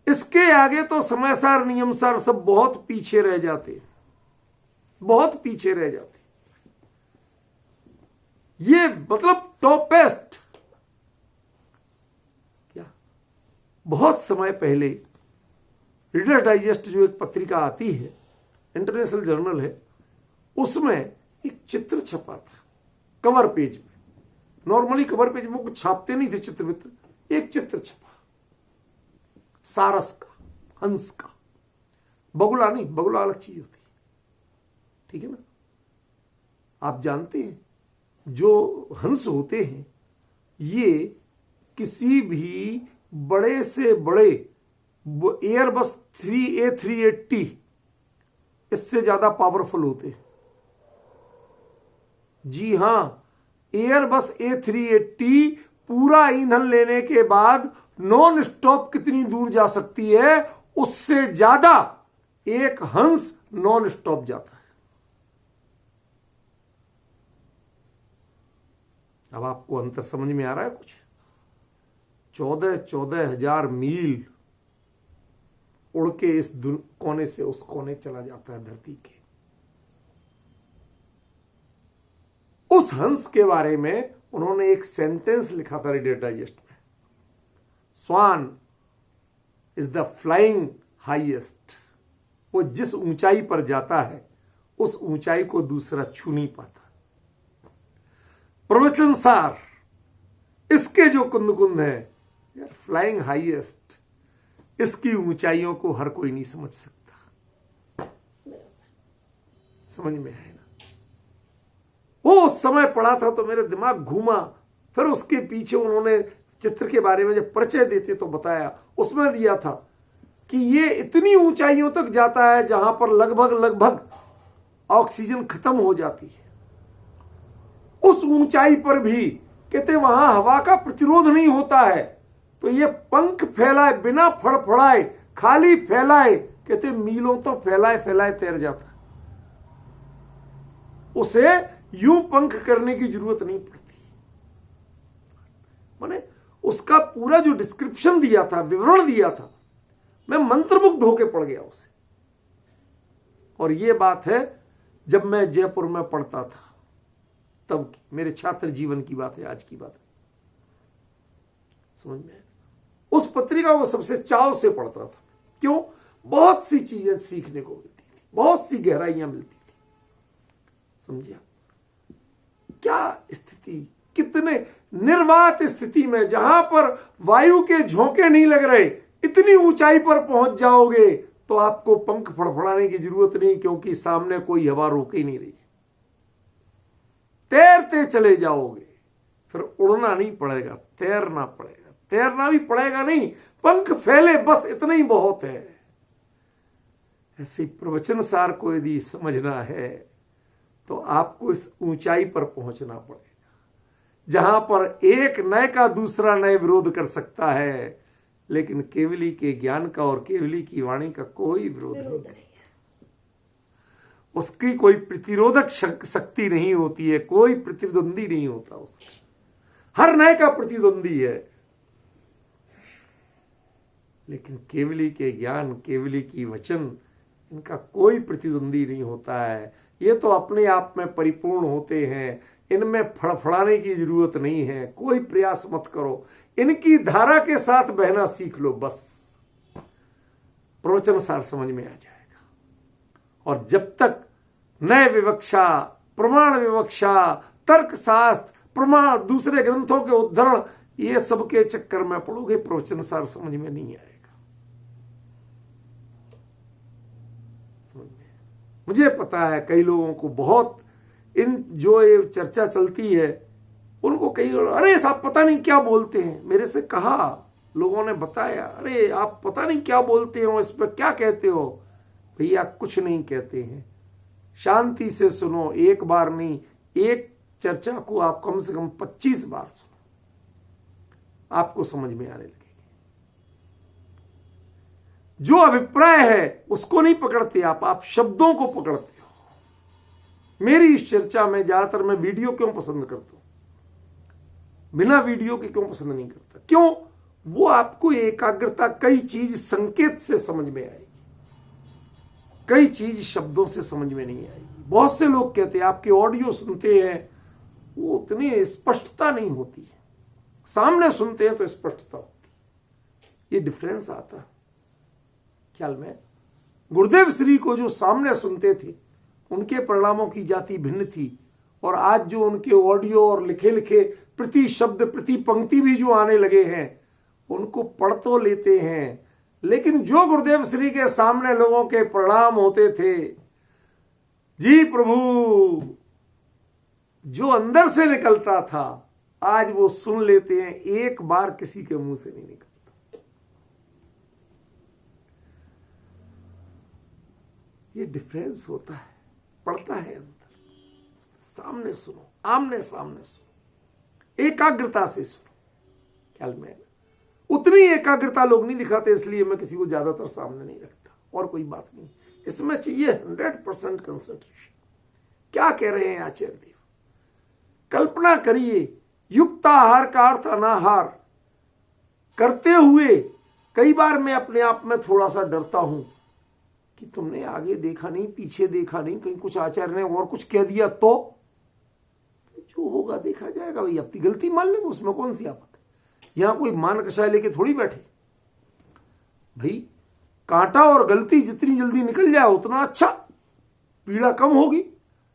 इसके आगे तो समय सार, नियम सार सब बहुत पीछे रह जाते हैं, बहुत पीछे रह जाते। ये मतलब टॉपेस्ट। क्या बहुत समय पहले रीडर डाइजेस्ट जो एक पत्रिका आती है, इंटरनेशनल जर्नल है, उसमें एक चित्र छपा था कवर पेज में। नॉर्मली कवर पेज में कुछ छापते नहीं थे चित्र मित्र, एक चित्र छपा सारस का, हंस का। बगुला नहीं, बगुला अलग चीज होती है, ठीक है ना। आप जानते हैं जो हंस होते हैं ये किसी भी बड़े से बड़े एयरबस 380 इससे ज्यादा पावरफुल होते हैं। जी हां, एयरबस A380 पूरा ईंधन लेने के बाद नॉन स्टॉप कितनी दूर जा सकती है, उससे ज्यादा एक हंस नॉन स्टॉप जाता है। अब आपको अंतर समझ में आ रहा है कुछ? 14,000 मील उड़ के इस कोने से उस कोने चला जाता है धरती के। उस हंस के बारे में उन्होंने एक सेंटेंस लिखा था रीडर डाइजेस्ट में, swan is the flying highest. वो जिस ऊंचाई पर जाता है उस ऊंचाई को दूसरा छू नहीं पाता। प्रवचन सार इसके जो कुंद है यार, फ्लाइंग हाईएस्ट, इसकी ऊंचाइयों को हर कोई नहीं समझ सकता। समझ में आए ना? वो उस समय पढ़ा था तो मेरे दिमाग घूमा। फिर उसके पीछे उन्होंने चित्र के बारे में जब परिचय देते तो बताया, उसमें दिया था कि ये इतनी ऊंचाइयों तक जाता है जहां पर लगभग ऑक्सीजन खत्म हो जाती है। उस ऊंचाई पर भी कहते वहां हवा का प्रतिरोध नहीं होता है, तो ये पंख फैलाए बिना फड़फड़ाए खाली फैलाए, कहते मीलों तो फैलाए फैलाए तैर जाता। उसे यूं पंख करने की जरूरत नहीं पड़ती। माने उसका पूरा जो डिस्क्रिप्शन दिया था, विवरण दिया था, मैं मंत्रमुग्ध होकर पढ़ गया उसे। और ये बात है जब मैं जयपुर में पढ़ता था तब मेरे छात्र जीवन की बात है, आज की बात है। समझ में? उस पत्रिका को सबसे चाव से पढ़ता था। क्यों? बहुत सी चीजें सीखने को मिलती थी, बहुत सी गहराइयां मिलती थी। समझिए क्या स्थिति, कितने निर्वात स्थिति में जहां पर वायु के झोंके नहीं लग रहे, इतनी ऊंचाई पर पहुंच जाओगे तो आपको पंख फड़फड़ाने की जरूरत नहीं, क्योंकि सामने कोई हवा रोक ही नहीं रही। तैरते चले जाओगे, फिर उड़ना नहीं पड़ेगा, तैरना पड़ेगा। तैरना भी पड़ेगा नहीं, पंख फैले बस इतना ही बहुत है। ऐसे प्रवचन सार को यदि समझना है तो आपको इस ऊंचाई पर पहुंचना पड़ेगा जहां पर एक नए का दूसरा नए विरोध कर सकता है, लेकिन केवली के ज्ञान का और केवली की वाणी का कोई विरोध नहीं है। उसकी कोई प्रतिरोधक शक्ति नहीं होती है, कोई प्रतिद्वंदी नहीं होता उसका। हर नए का प्रतिद्वंदी है, लेकिन केवली के ज्ञान, केवली की वचन, इनका कोई प्रतिद्वंदी नहीं होता है। ये तो अपने आप में परिपूर्ण होते हैं, इनमें फड़फड़ाने की जरूरत नहीं है। कोई प्रयास मत करो, इनकी धारा के साथ बहना सीख लो, बस प्रवचन सार समझ में आ जाएगा। और जब तक नए विवक्षा, प्रमाण विवक्षा, तर्क शास्त्र, प्रमाण, दूसरे ग्रंथों के उद्धरण, ये सब के चक्कर में पड़ोगे, प्रवचन सार समझ में नहीं आएगा। मुझे पता है कई लोगों को बहुत इन जो ये चर्चा चलती है, उनको कई अरे साहब पता नहीं क्या बोलते हैं। मेरे से कहा, लोगों ने बताया, अरे आप पता नहीं क्या बोलते हो, इस पर क्या कहते हो। भैया कुछ नहीं कहते हैं, शांति से सुनो। एक बार नहीं, एक चर्चा को आप कम से कम 25 बार सुनो, आपको समझ में आने लगेगी। जो अभिप्राय है उसको नहीं पकड़ते आप शब्दों को पकड़ते हो। मेरी इस चर्चा में ज्यादातर मैं वीडियो क्यों पसंद करता हूं, बिना वीडियो के क्यों पसंद नहीं करता? क्यों? वो आपको एकाग्रता, कई चीज संकेत से समझ में आएगी, कई चीज शब्दों से समझ में नहीं आएगी। बहुत से लोग कहते हैं आपके ऑडियो सुनते हैं वो उतनी स्पष्टता नहीं होती है, सामने सुनते हैं तो स्पष्टता होती है। ये डिफरेंस आता है ख्याल में। गुरुदेव श्री को जो सामने सुनते थे उनके परिणामों की जाति भिन्न थी, और आज जो उनके ऑडियो और लिखे लिखे प्रति शब्द प्रति पंक्ति भी जो आने लगे हैं, उनको पढ़ तो लेते हैं, लेकिन जो गुरुदेव श्री के सामने लोगों के परिणाम होते थे, जी प्रभु, जो अंदर से निकलता था, आज वो सुन लेते हैं, एक बार किसी के मुंह से नहीं निकलता। ये डिफरेंस होता है, पड़ता है अंतर। सामने सुनो, आमने सामने सुनो, एकाग्रता से सुनो। ख्याल में उतनी एकाग्रता लोग नहीं दिखाते, इसलिए मैं किसी को ज्यादातर सामने नहीं रखता, और कोई बात नहीं। इसमें चाहिए 100% कंसंट्रेशन। क्या कह रहे हैं आचार्य देव? कल्पना करिए, युक्ताहार का अर्थ अनाहार करते हुए कई बार मैं अपने आप में थोड़ा सा डरता हूं कि तुमने आगे देखा नहीं, पीछे देखा नहीं, कहीं कुछ आचार्य ने और कुछ कह दिया तो जो होगा देखा जाएगा। भाई अपनी गलती मान लेंगे, उसमें कौन सी आफत है। यहां कोई मान कषाय लेके थोड़ी बैठे। भाई कांटा और गलती जितनी जल्दी निकल जाए उतना अच्छा, पीड़ा कम होगी।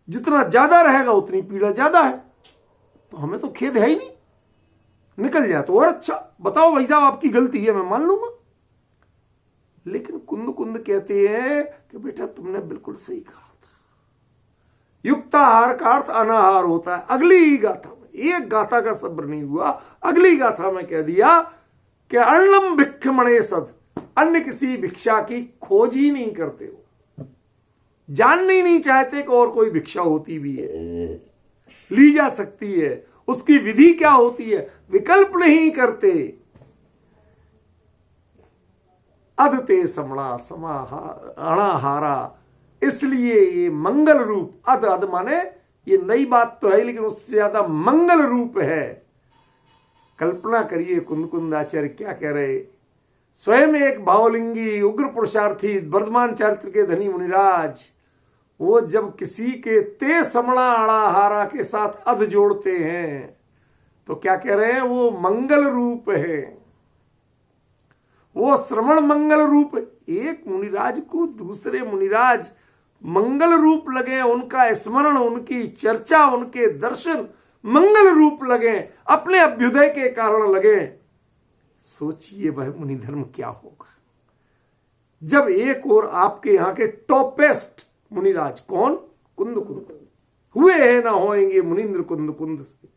जितना ज्यादा रहेगा उतनी पीड़ा ज्यादा है। तो हमें तो खेद है ही नहीं, निकल जाए तो और अच्छा। बताओ भाई साहब आपकी गलती है, मैं मान लूंगा। लेकिन कुंद कुंद कहते हैं कि बेटा तुमने बिल्कुल सही कहा था। युक्ताहार का अर्थ अनाहार होता है। अगली ही गाथा में, एक गाथा का सब्र नहीं हुआ, अगली गाथा में कह दिया कि अर्णम भिक्ष मणे सद, अन्य किसी भिक्षा की खोज ही नहीं करते हो, जानने ही नहीं चाहते कि और कोई भिक्षा होती भी है, ली जा सकती है, उसकी विधि क्या होती है, विकल्प नहीं करते। अदते समणा अणाहारा, इसलिए ये मंगल रूप, अद माने ये नई बात तो है लेकिन उससे ज्यादा मंगल रूप है। कल्पना करिए कुंद कुंद आचार्य क्या कह रहे। स्वयं एक भावलिंगी उग्र पुरुषार्थी वर्धमान चारित्र के धनी मुनिराज, वो जब किसी के ते समणा अणाहारा के साथ अध जोड़ते हैं तो क्या कह रहे हैं, वो मंगल रूप है, वो श्रवण मंगल रूप। एक मुनिराज को दूसरे मुनिराज मंगल रूप लगे, उनका स्मरण, उनकी चर्चा, उनके दर्शन मंगल रूप लगे, अपने अभ्युदय के कारण लगे। सोचिए वह मुनि धर्म क्या होगा जब एक और आपके यहां के टॉपेस्ट मुनिराज कौन, कुंद कुंद हुए हैं ना होएंगे मुनिंद्र कुंद कुंद से,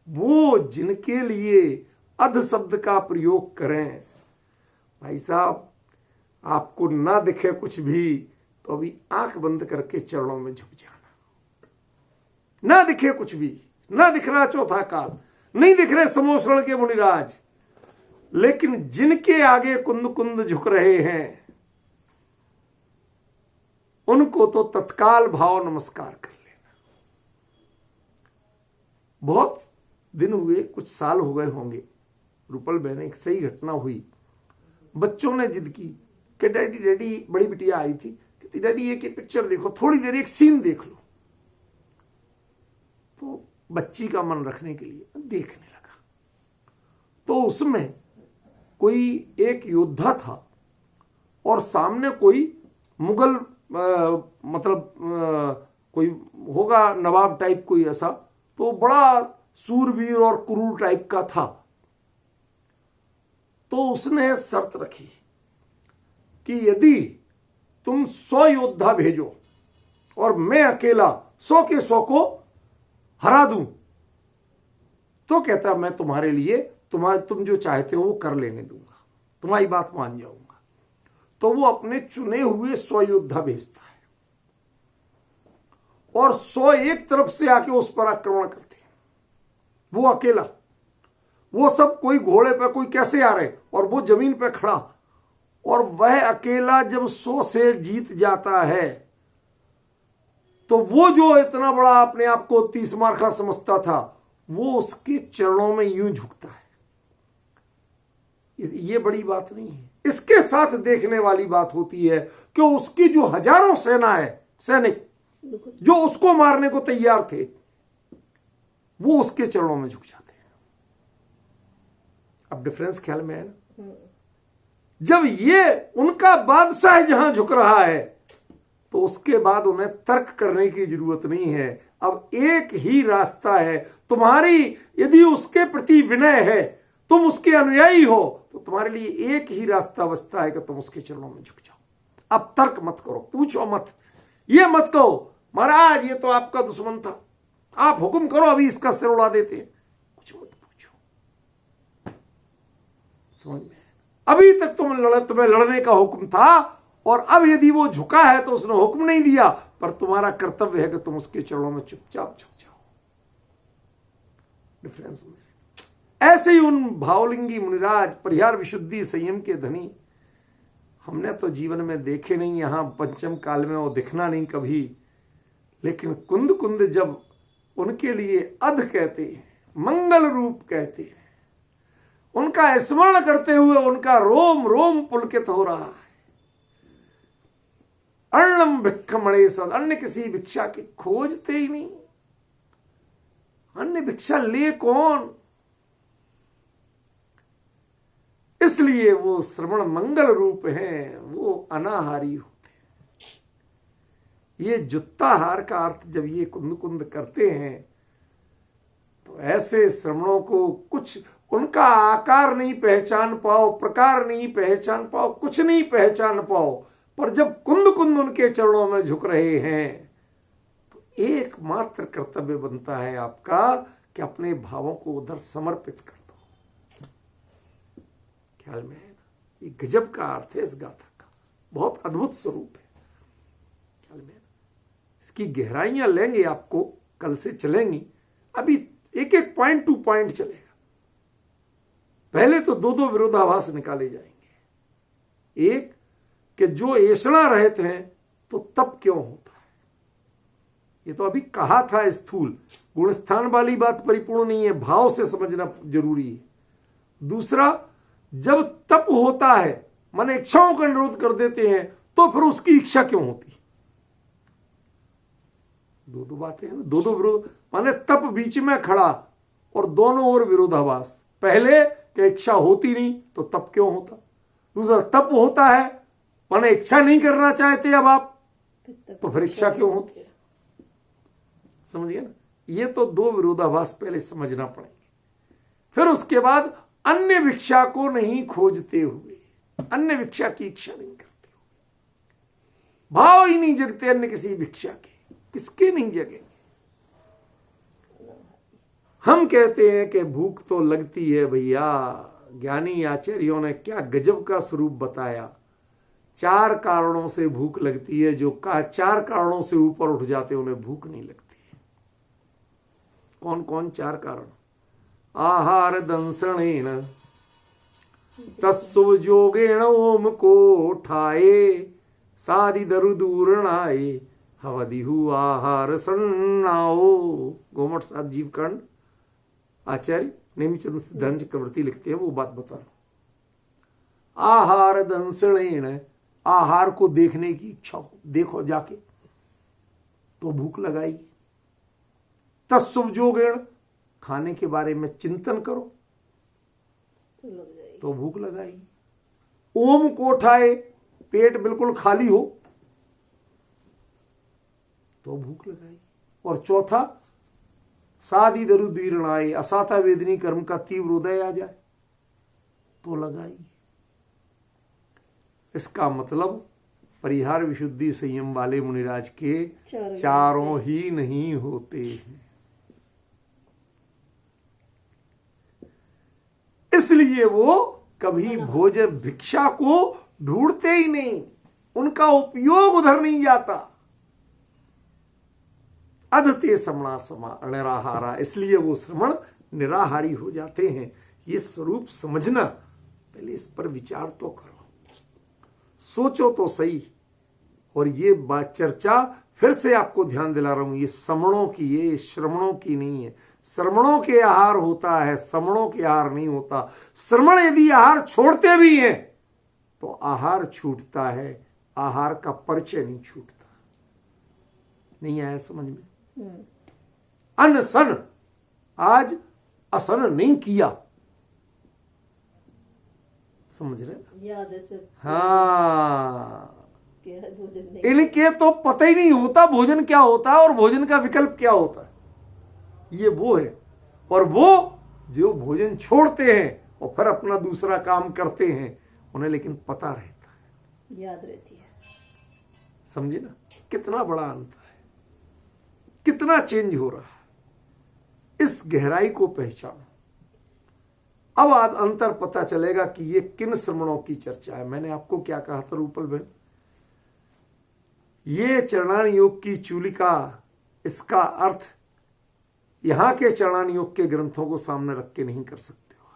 वो जिनके लिए अध शब्द का प्रयोग करें। भाई साहब आपको ना दिखे कुछ भी तो अभी आंख बंद करके चरणों में झुक जाना। ना दिखे कुछ भी, ना दिख रहा चौथा काल, नहीं दिख रहे समोसरण के मुनिराज, लेकिन जिनके आगे कुंद कुंद झुक रहे हैं उनको तो तत्काल भाव नमस्कार कर लेना। बहुत दिन हुए, कुछ साल हो गए होंगे, रूपल बहन एक सही घटना हुई। बच्चों ने जिद की कि डैडी डैडी, बड़ी बिटिया आई थी, कहती डैडी एक पिक्चर देखो, थोड़ी देर एक सीन देख लो। तो बच्ची का मन रखने के लिए देखने लगा। तो उसमें कोई एक योद्धा था और सामने कोई मुगल कोई होगा नवाब टाइप कोई ऐसा, तो बड़ा सूरवीर और क्रूर टाइप का था। तो उसने शर्त रखी कि यदि तुम 100 योद्धा भेजो और मैं अकेला 100 के 100 को हरा दूं, तो कहता मैं तुम्हारे लिए तुम जो चाहते हो वो कर लेने दूंगा, तुम्हारी बात मान जाऊंगा। तो वो अपने चुने हुए 100 योद्धा भेजता है और 100 एक तरफ से आके उस पर आक्रमण करते हैं। वो अकेला, वो सब कोई घोड़े पे, कोई कैसे आ रहे, और वो जमीन पे खड़ा, और वह अकेला जब 100 से जीत जाता है तो वो जो इतना बड़ा अपने आप को 30 मार्का समझता था, वो उसके चरणों में यूं झुकता है। ये बड़ी बात नहीं है। इसके साथ देखने वाली बात होती है कि उसकी जो हजारों सेना है, सैनिक जो उसको मारने को तैयार थे, वो उसके चरणों में झुक जाते हैं। अब डिफरेंस ख्याल में है ना। जब ये उनका बादशाह जहां झुक रहा है तो उसके बाद उन्हें तर्क करने की जरूरत नहीं है। अब एक ही रास्ता है, तुम्हारी यदि उसके प्रति विनय है, तुम उसके अनुयायी हो, तो तुम्हारे लिए एक ही रास्ता बचता है कि तुम उसके चरणों में झुक जाओ। अब तर्क मत करो, पूछो मत, ये मत कहो महाराज ये तो आपका दुश्मन था, आप हुक्म करो अभी इसका सिर उड़ा देते हैं, कुछ मत पूछो। समझ में? अभी तक तुम्हें लड़ने का हुक्म था और अब यदि वो झुका है तो उसने हुक्म नहीं दिया, पर तुम्हारा कर्तव्य है कि तुम उसके चरणों में चुपचाप झुक जाओ। डिफरेंस ऐसे ही उन भावलिंगी मुनिराज परिहार विशुद्धि संयम के धनी हमने तो जीवन में देखे नहीं, यहां पंचम काल में वो दिखना नहीं कभी, लेकिन कुंद कुंद जब उनके लिए अध कहते हैं, मंगल रूप कहते हैं, उनका स्मरण करते हुए उनका रोम रोम पुलकित हो रहा है। अर्णम भिक्षमणे सद, अन्य किसी भिक्षा की खोजते ही नहीं। अन्य भिक्षा ले कौन? इसलिए वो श्रवण मंगल रूप हैं, वो अनाहारी होते हैं। ये जुत्ताहार का अर्थ जब ये कुंद कुंद करते हैं तो ऐसे श्रवणों को कुछ उनका आकार नहीं पहचान पाओ, प्रकार नहीं पहचान पाओ, कुछ नहीं पहचान पाओ, पर जब कुंद कुंद उनके चरणों में झुक रहे हैं तो एकमात्र कर्तव्य बनता है आपका कि अपने भावों को उधर समर्पित कर दो। ख्याल में है ना? ये गजब का अर्थ है इस गाथा का, बहुत अद्भुत स्वरूप है। ख्याल में है ना? इसकी गहराइयां लेंगे, आपको कल से चलेंगी, अभी एक एक पॉइंट टू पॉइंट चलेगा। पहले तो दो दो विरोधाभास निकाले जाएंगे। एक कि जो ऐसा रहते हैं तो तप क्यों होता है, ये तो अभी कहा था स्थूल, गुणस्थान वाली बात परिपूर्ण नहीं है, भाव से समझना जरूरी है। दूसरा, जब तप होता है माने इच्छाओं का निरोध कर देते हैं तो फिर उसकी इच्छा क्यों होती? दो दो बातें हैं ना, दो दो विरोध, माने तप बीच में खड़ा और दोनों ओर विरोधाभास। पहले कि इच्छा होती नहीं तो तप क्यों होता, दूसरा तप होता है माने इच्छा नहीं करना चाहते अब आप, तो फिर इच्छा क्यों होती? समझिए ना, ये तो दो विरोधाभास पहले समझना पड़ेंगे। फिर उसके बाद अन्य भिक्षा को नहीं खोजते हुए, अन्य भिक्षा की इच्छा नहीं करते हुए, भाव ही नहीं जगते अन्य किसी भिक्षा के, किसके नहीं जगेंगे। हम कहते हैं कि भूख तो लगती है भैया, ज्ञानी आचार्यों ने क्या गजब का स्वरूप बताया। 4 कारणों से भूख लगती है, जो 4 कारणों से ऊपर उठ जाते उन्हें भूख नहीं लगती है। कौन कौन 4 कारण? आहार दंसणेन तत्सुव जोगेण ओम को ठाए सादि दरुदूरणाए हवदिहु आहार सन्नाओ। गोमठ साहब जीवकांड आचार्य नेमिचंद सिद्धांत चक्रवर्ती लिखते हैं, वो बात बता रहा। आहार दंसणेन, आहार को देखने की इच्छा हो, देखो जाके तो भूख लगाई। तत्सुव जोगेण, खाने के बारे में चिंतन करो तो भूख लगाई। ओम कोठाए, पेट बिल्कुल खाली हो तो भूख लगाई। और चौथा, सादी दरुदीर्णाए, असाता वेदनी कर्म का तीव्र उदय आ जाए तो लगाई। इसका मतलब परिहार विशुद्धि संयम वाले मुनिराज के चारों ही नहीं होते हैं। इसलिए वो कभी भोजन भिक्षा को ढूंढते ही नहीं, उनका उपयोग उधर नहीं जाता। अधते समणा समा निराहारा, इसलिए वो श्रमण निराहारी हो जाते हैं। ये स्वरूप समझना, पहले इस पर विचार तो करो, सोचो तो सही। और ये बात चर्चा फिर से आपको ध्यान दिला रहा हूं, ये समणों की, ये श्रमणों की नहीं है। श्रमणों के आहार होता है, समणों के आहार नहीं होता। श्रमण यदि आहार छोड़ते भी हैं तो आहार छूटता है, आहार का परिचय नहीं छूटता। नहीं आया समझ में? अनशन, आज असन नहीं किया, समझ रहे ना? याद है सर। हाँ, इनके तो पता ही नहीं होता भोजन क्या होता है और भोजन का विकल्प क्या होता है। ये वो है, और वो जो भोजन छोड़ते हैं और फिर अपना दूसरा काम करते हैं, उन्हें लेकिन पता रहता है, याद रहती है। समझे ना कितना बड़ा अंतर है, कितना चेंज हो रहा है। इस गहराई को पहचानो। अब आज अंतर पता चलेगा कि ये किन श्रमणों की चर्चा है। मैंने आपको क्या कहा था रूपल बहन, ये चरणान योग की चूलिका, इसका अर्थ यहां के चरणान योग के ग्रंथों को सामने रख के नहीं कर सकते हो।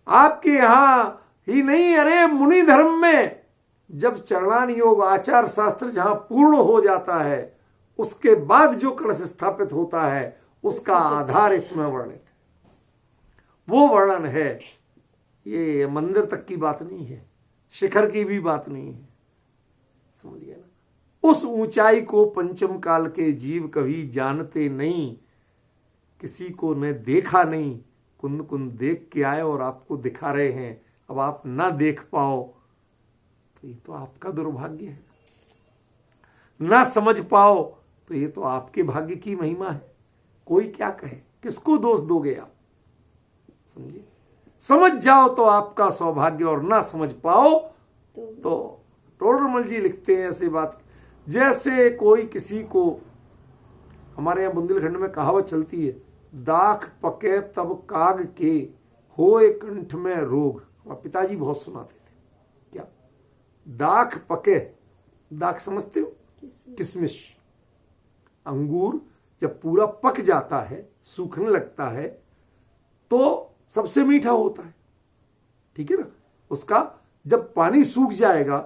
आपके यहां ही नहीं, अरे मुनि धर्म में जब चरणान योग आचार शास्त्र जहां पूर्ण हो जाता है, उसके बाद जो कलश स्थापित होता है उसका आधार इसमें वर्णित है। वो वर्णन है, ये मंदिर तक की बात नहीं है, शिखर की भी बात नहीं है, समझ गए ना। उस ऊंचाई को पंचम काल के जीव कभी जानते नहीं, किसी को ने देखा नहीं। कुंद कुंद देख के आए और आपको दिखा रहे हैं, अब आप ना देख पाओ तो ये तो आपका दुर्भाग्य है, ना समझ पाओ तो ये तो आपके भाग्य की महिमा है। कोई क्या कहे, किसको दोष दोगे आप, समझिए। समझ जाओ तो आपका सौभाग्य, और ना समझ पाओ तो टोडरमल जी लिखते हैं ऐसी बात, जैसे कोई किसी को, हमारे यहाँ बुंदेलखंड में कहावत चलती है, दाख पके तब काग के होए कंठ में रोग। हमारे पिताजी बहुत सुनाते थे। क्या दाख पके, दाख समझते हो, किशमिश, अंगूर जब पूरा पक जाता है, सूखने लगता है तो सबसे मीठा होता है, ठीक है ना। उसका जब पानी सूख जाएगा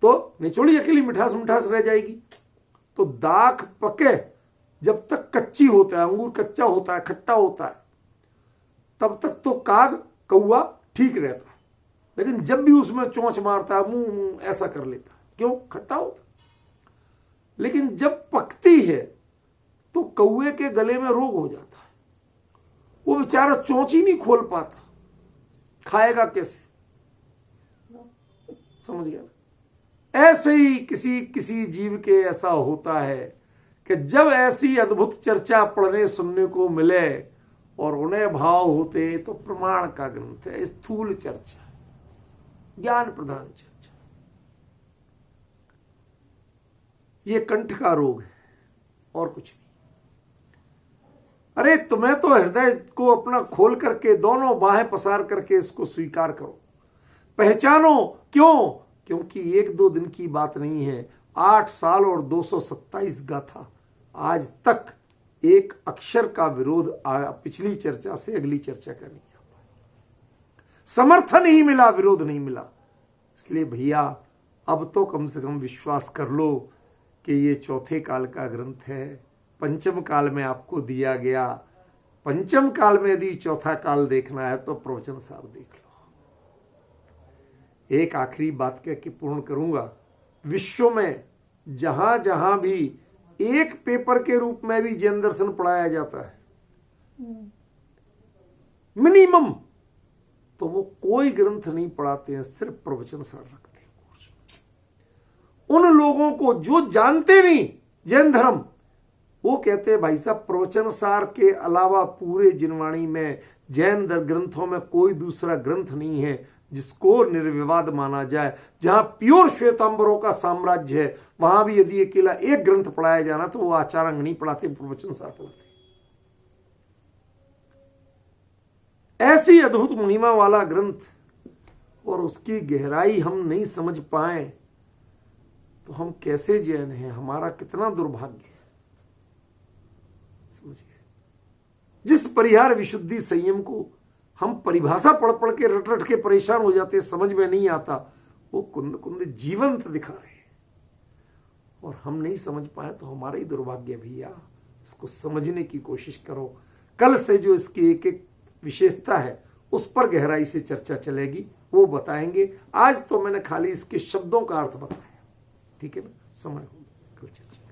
तो निचोड़ी अकेली मिठास मिठास रह जाएगी। तो दाख पके जब तक कच्ची होता है, अंगूर कच्चा होता है, खट्टा होता है, तब तक तो काग कौआ ठीक रहता है, लेकिन जब भी उसमें चोंच मारता है, मुंह ऐसा कर लेता है, क्यों, खट्टा होता है। लेकिन जब पकती है तो कौए के गले में रोग हो जाता है, वो बेचारा चोंच ही नहीं खोल पाता, खाएगा कैसे, समझ गया। ऐसे ही किसी किसी जीव के ऐसा होता है कि जब ऐसी अद्भुत चर्चा पढ़ने सुनने को मिले और उन्हें भाव होते तो प्रमाण का ग्रंथ है, स्थूल चर्चा, ज्ञान प्रधान चर्चा। ये कंठ का रोग है और कुछ नहीं। अरे तुम्हें तो हृदय को अपना खोल करके, दोनों बाहें पसार करके इसको स्वीकार करो, पहचानो। क्यों? क्योंकि एक दो दिन की बात नहीं है, 8 साल और 227 गाथा, आज तक एक अक्षर का विरोध पिछली चर्चा से अगली चर्चा का नहीं आ पाया, समर्थन ही मिला, विरोध नहीं मिला। इसलिए भैया अब तो कम से कम विश्वास कर लो कि ये चौथे काल का ग्रंथ है, पंचम काल में आपको दिया गया। पंचम काल में यदि चौथा काल देखना है तो प्रवचन सार देख लो। एक आखिरी बात कह के पूर्ण करूंगा, विश्व में जहां जहां भी एक पेपर के रूप में भी जैन दर्शन पढ़ाया जाता है मिनिमम, तो वो कोई ग्रंथ नहीं पढ़ाते हैं, सिर्फ प्रवचन सार रखते हैं। उन लोगों को जो जानते नहीं जैन धर्म, वो कहते हैं भाई साहब प्रवचन सार के अलावा पूरे जिनवाणी में जैन ग्रंथों में कोई दूसरा ग्रंथ नहीं है जिसको निर्विवाद माना जाए। जहां प्योर श्वेतांबरों का साम्राज्य है, वहां भी यदि अकेला एक ग्रंथ पढ़ाया जाना तो वो आचारांग नहीं पढ़ाते, प्रवचन सार पढ़ाते। ऐसी अद्भुत महिमा वाला ग्रंथ और उसकी गहराई हम नहीं समझ पाए तो हम कैसे जैन हैं, हमारा कितना दुर्भाग्य है, समझ गए। जिस परिहार विशुद्धि संयम को हम परिभाषा पढ़ पढ़ के रट रट के परेशान हो जाते, समझ में नहीं आता, वो कुंद कुंद जीवंत दिखा रहे हैं और हम नहीं समझ पाए तो हमारा ही दुर्भाग्य। भैया इसको समझने की कोशिश करो। कल से जो इसकी एक एक विशेषता है उस पर गहराई से चर्चा चलेगी, वो बताएंगे। आज तो मैंने खाली इसके शब्दों का अर्थ बताया, ठीक है ना। समय हो कल चर्चा।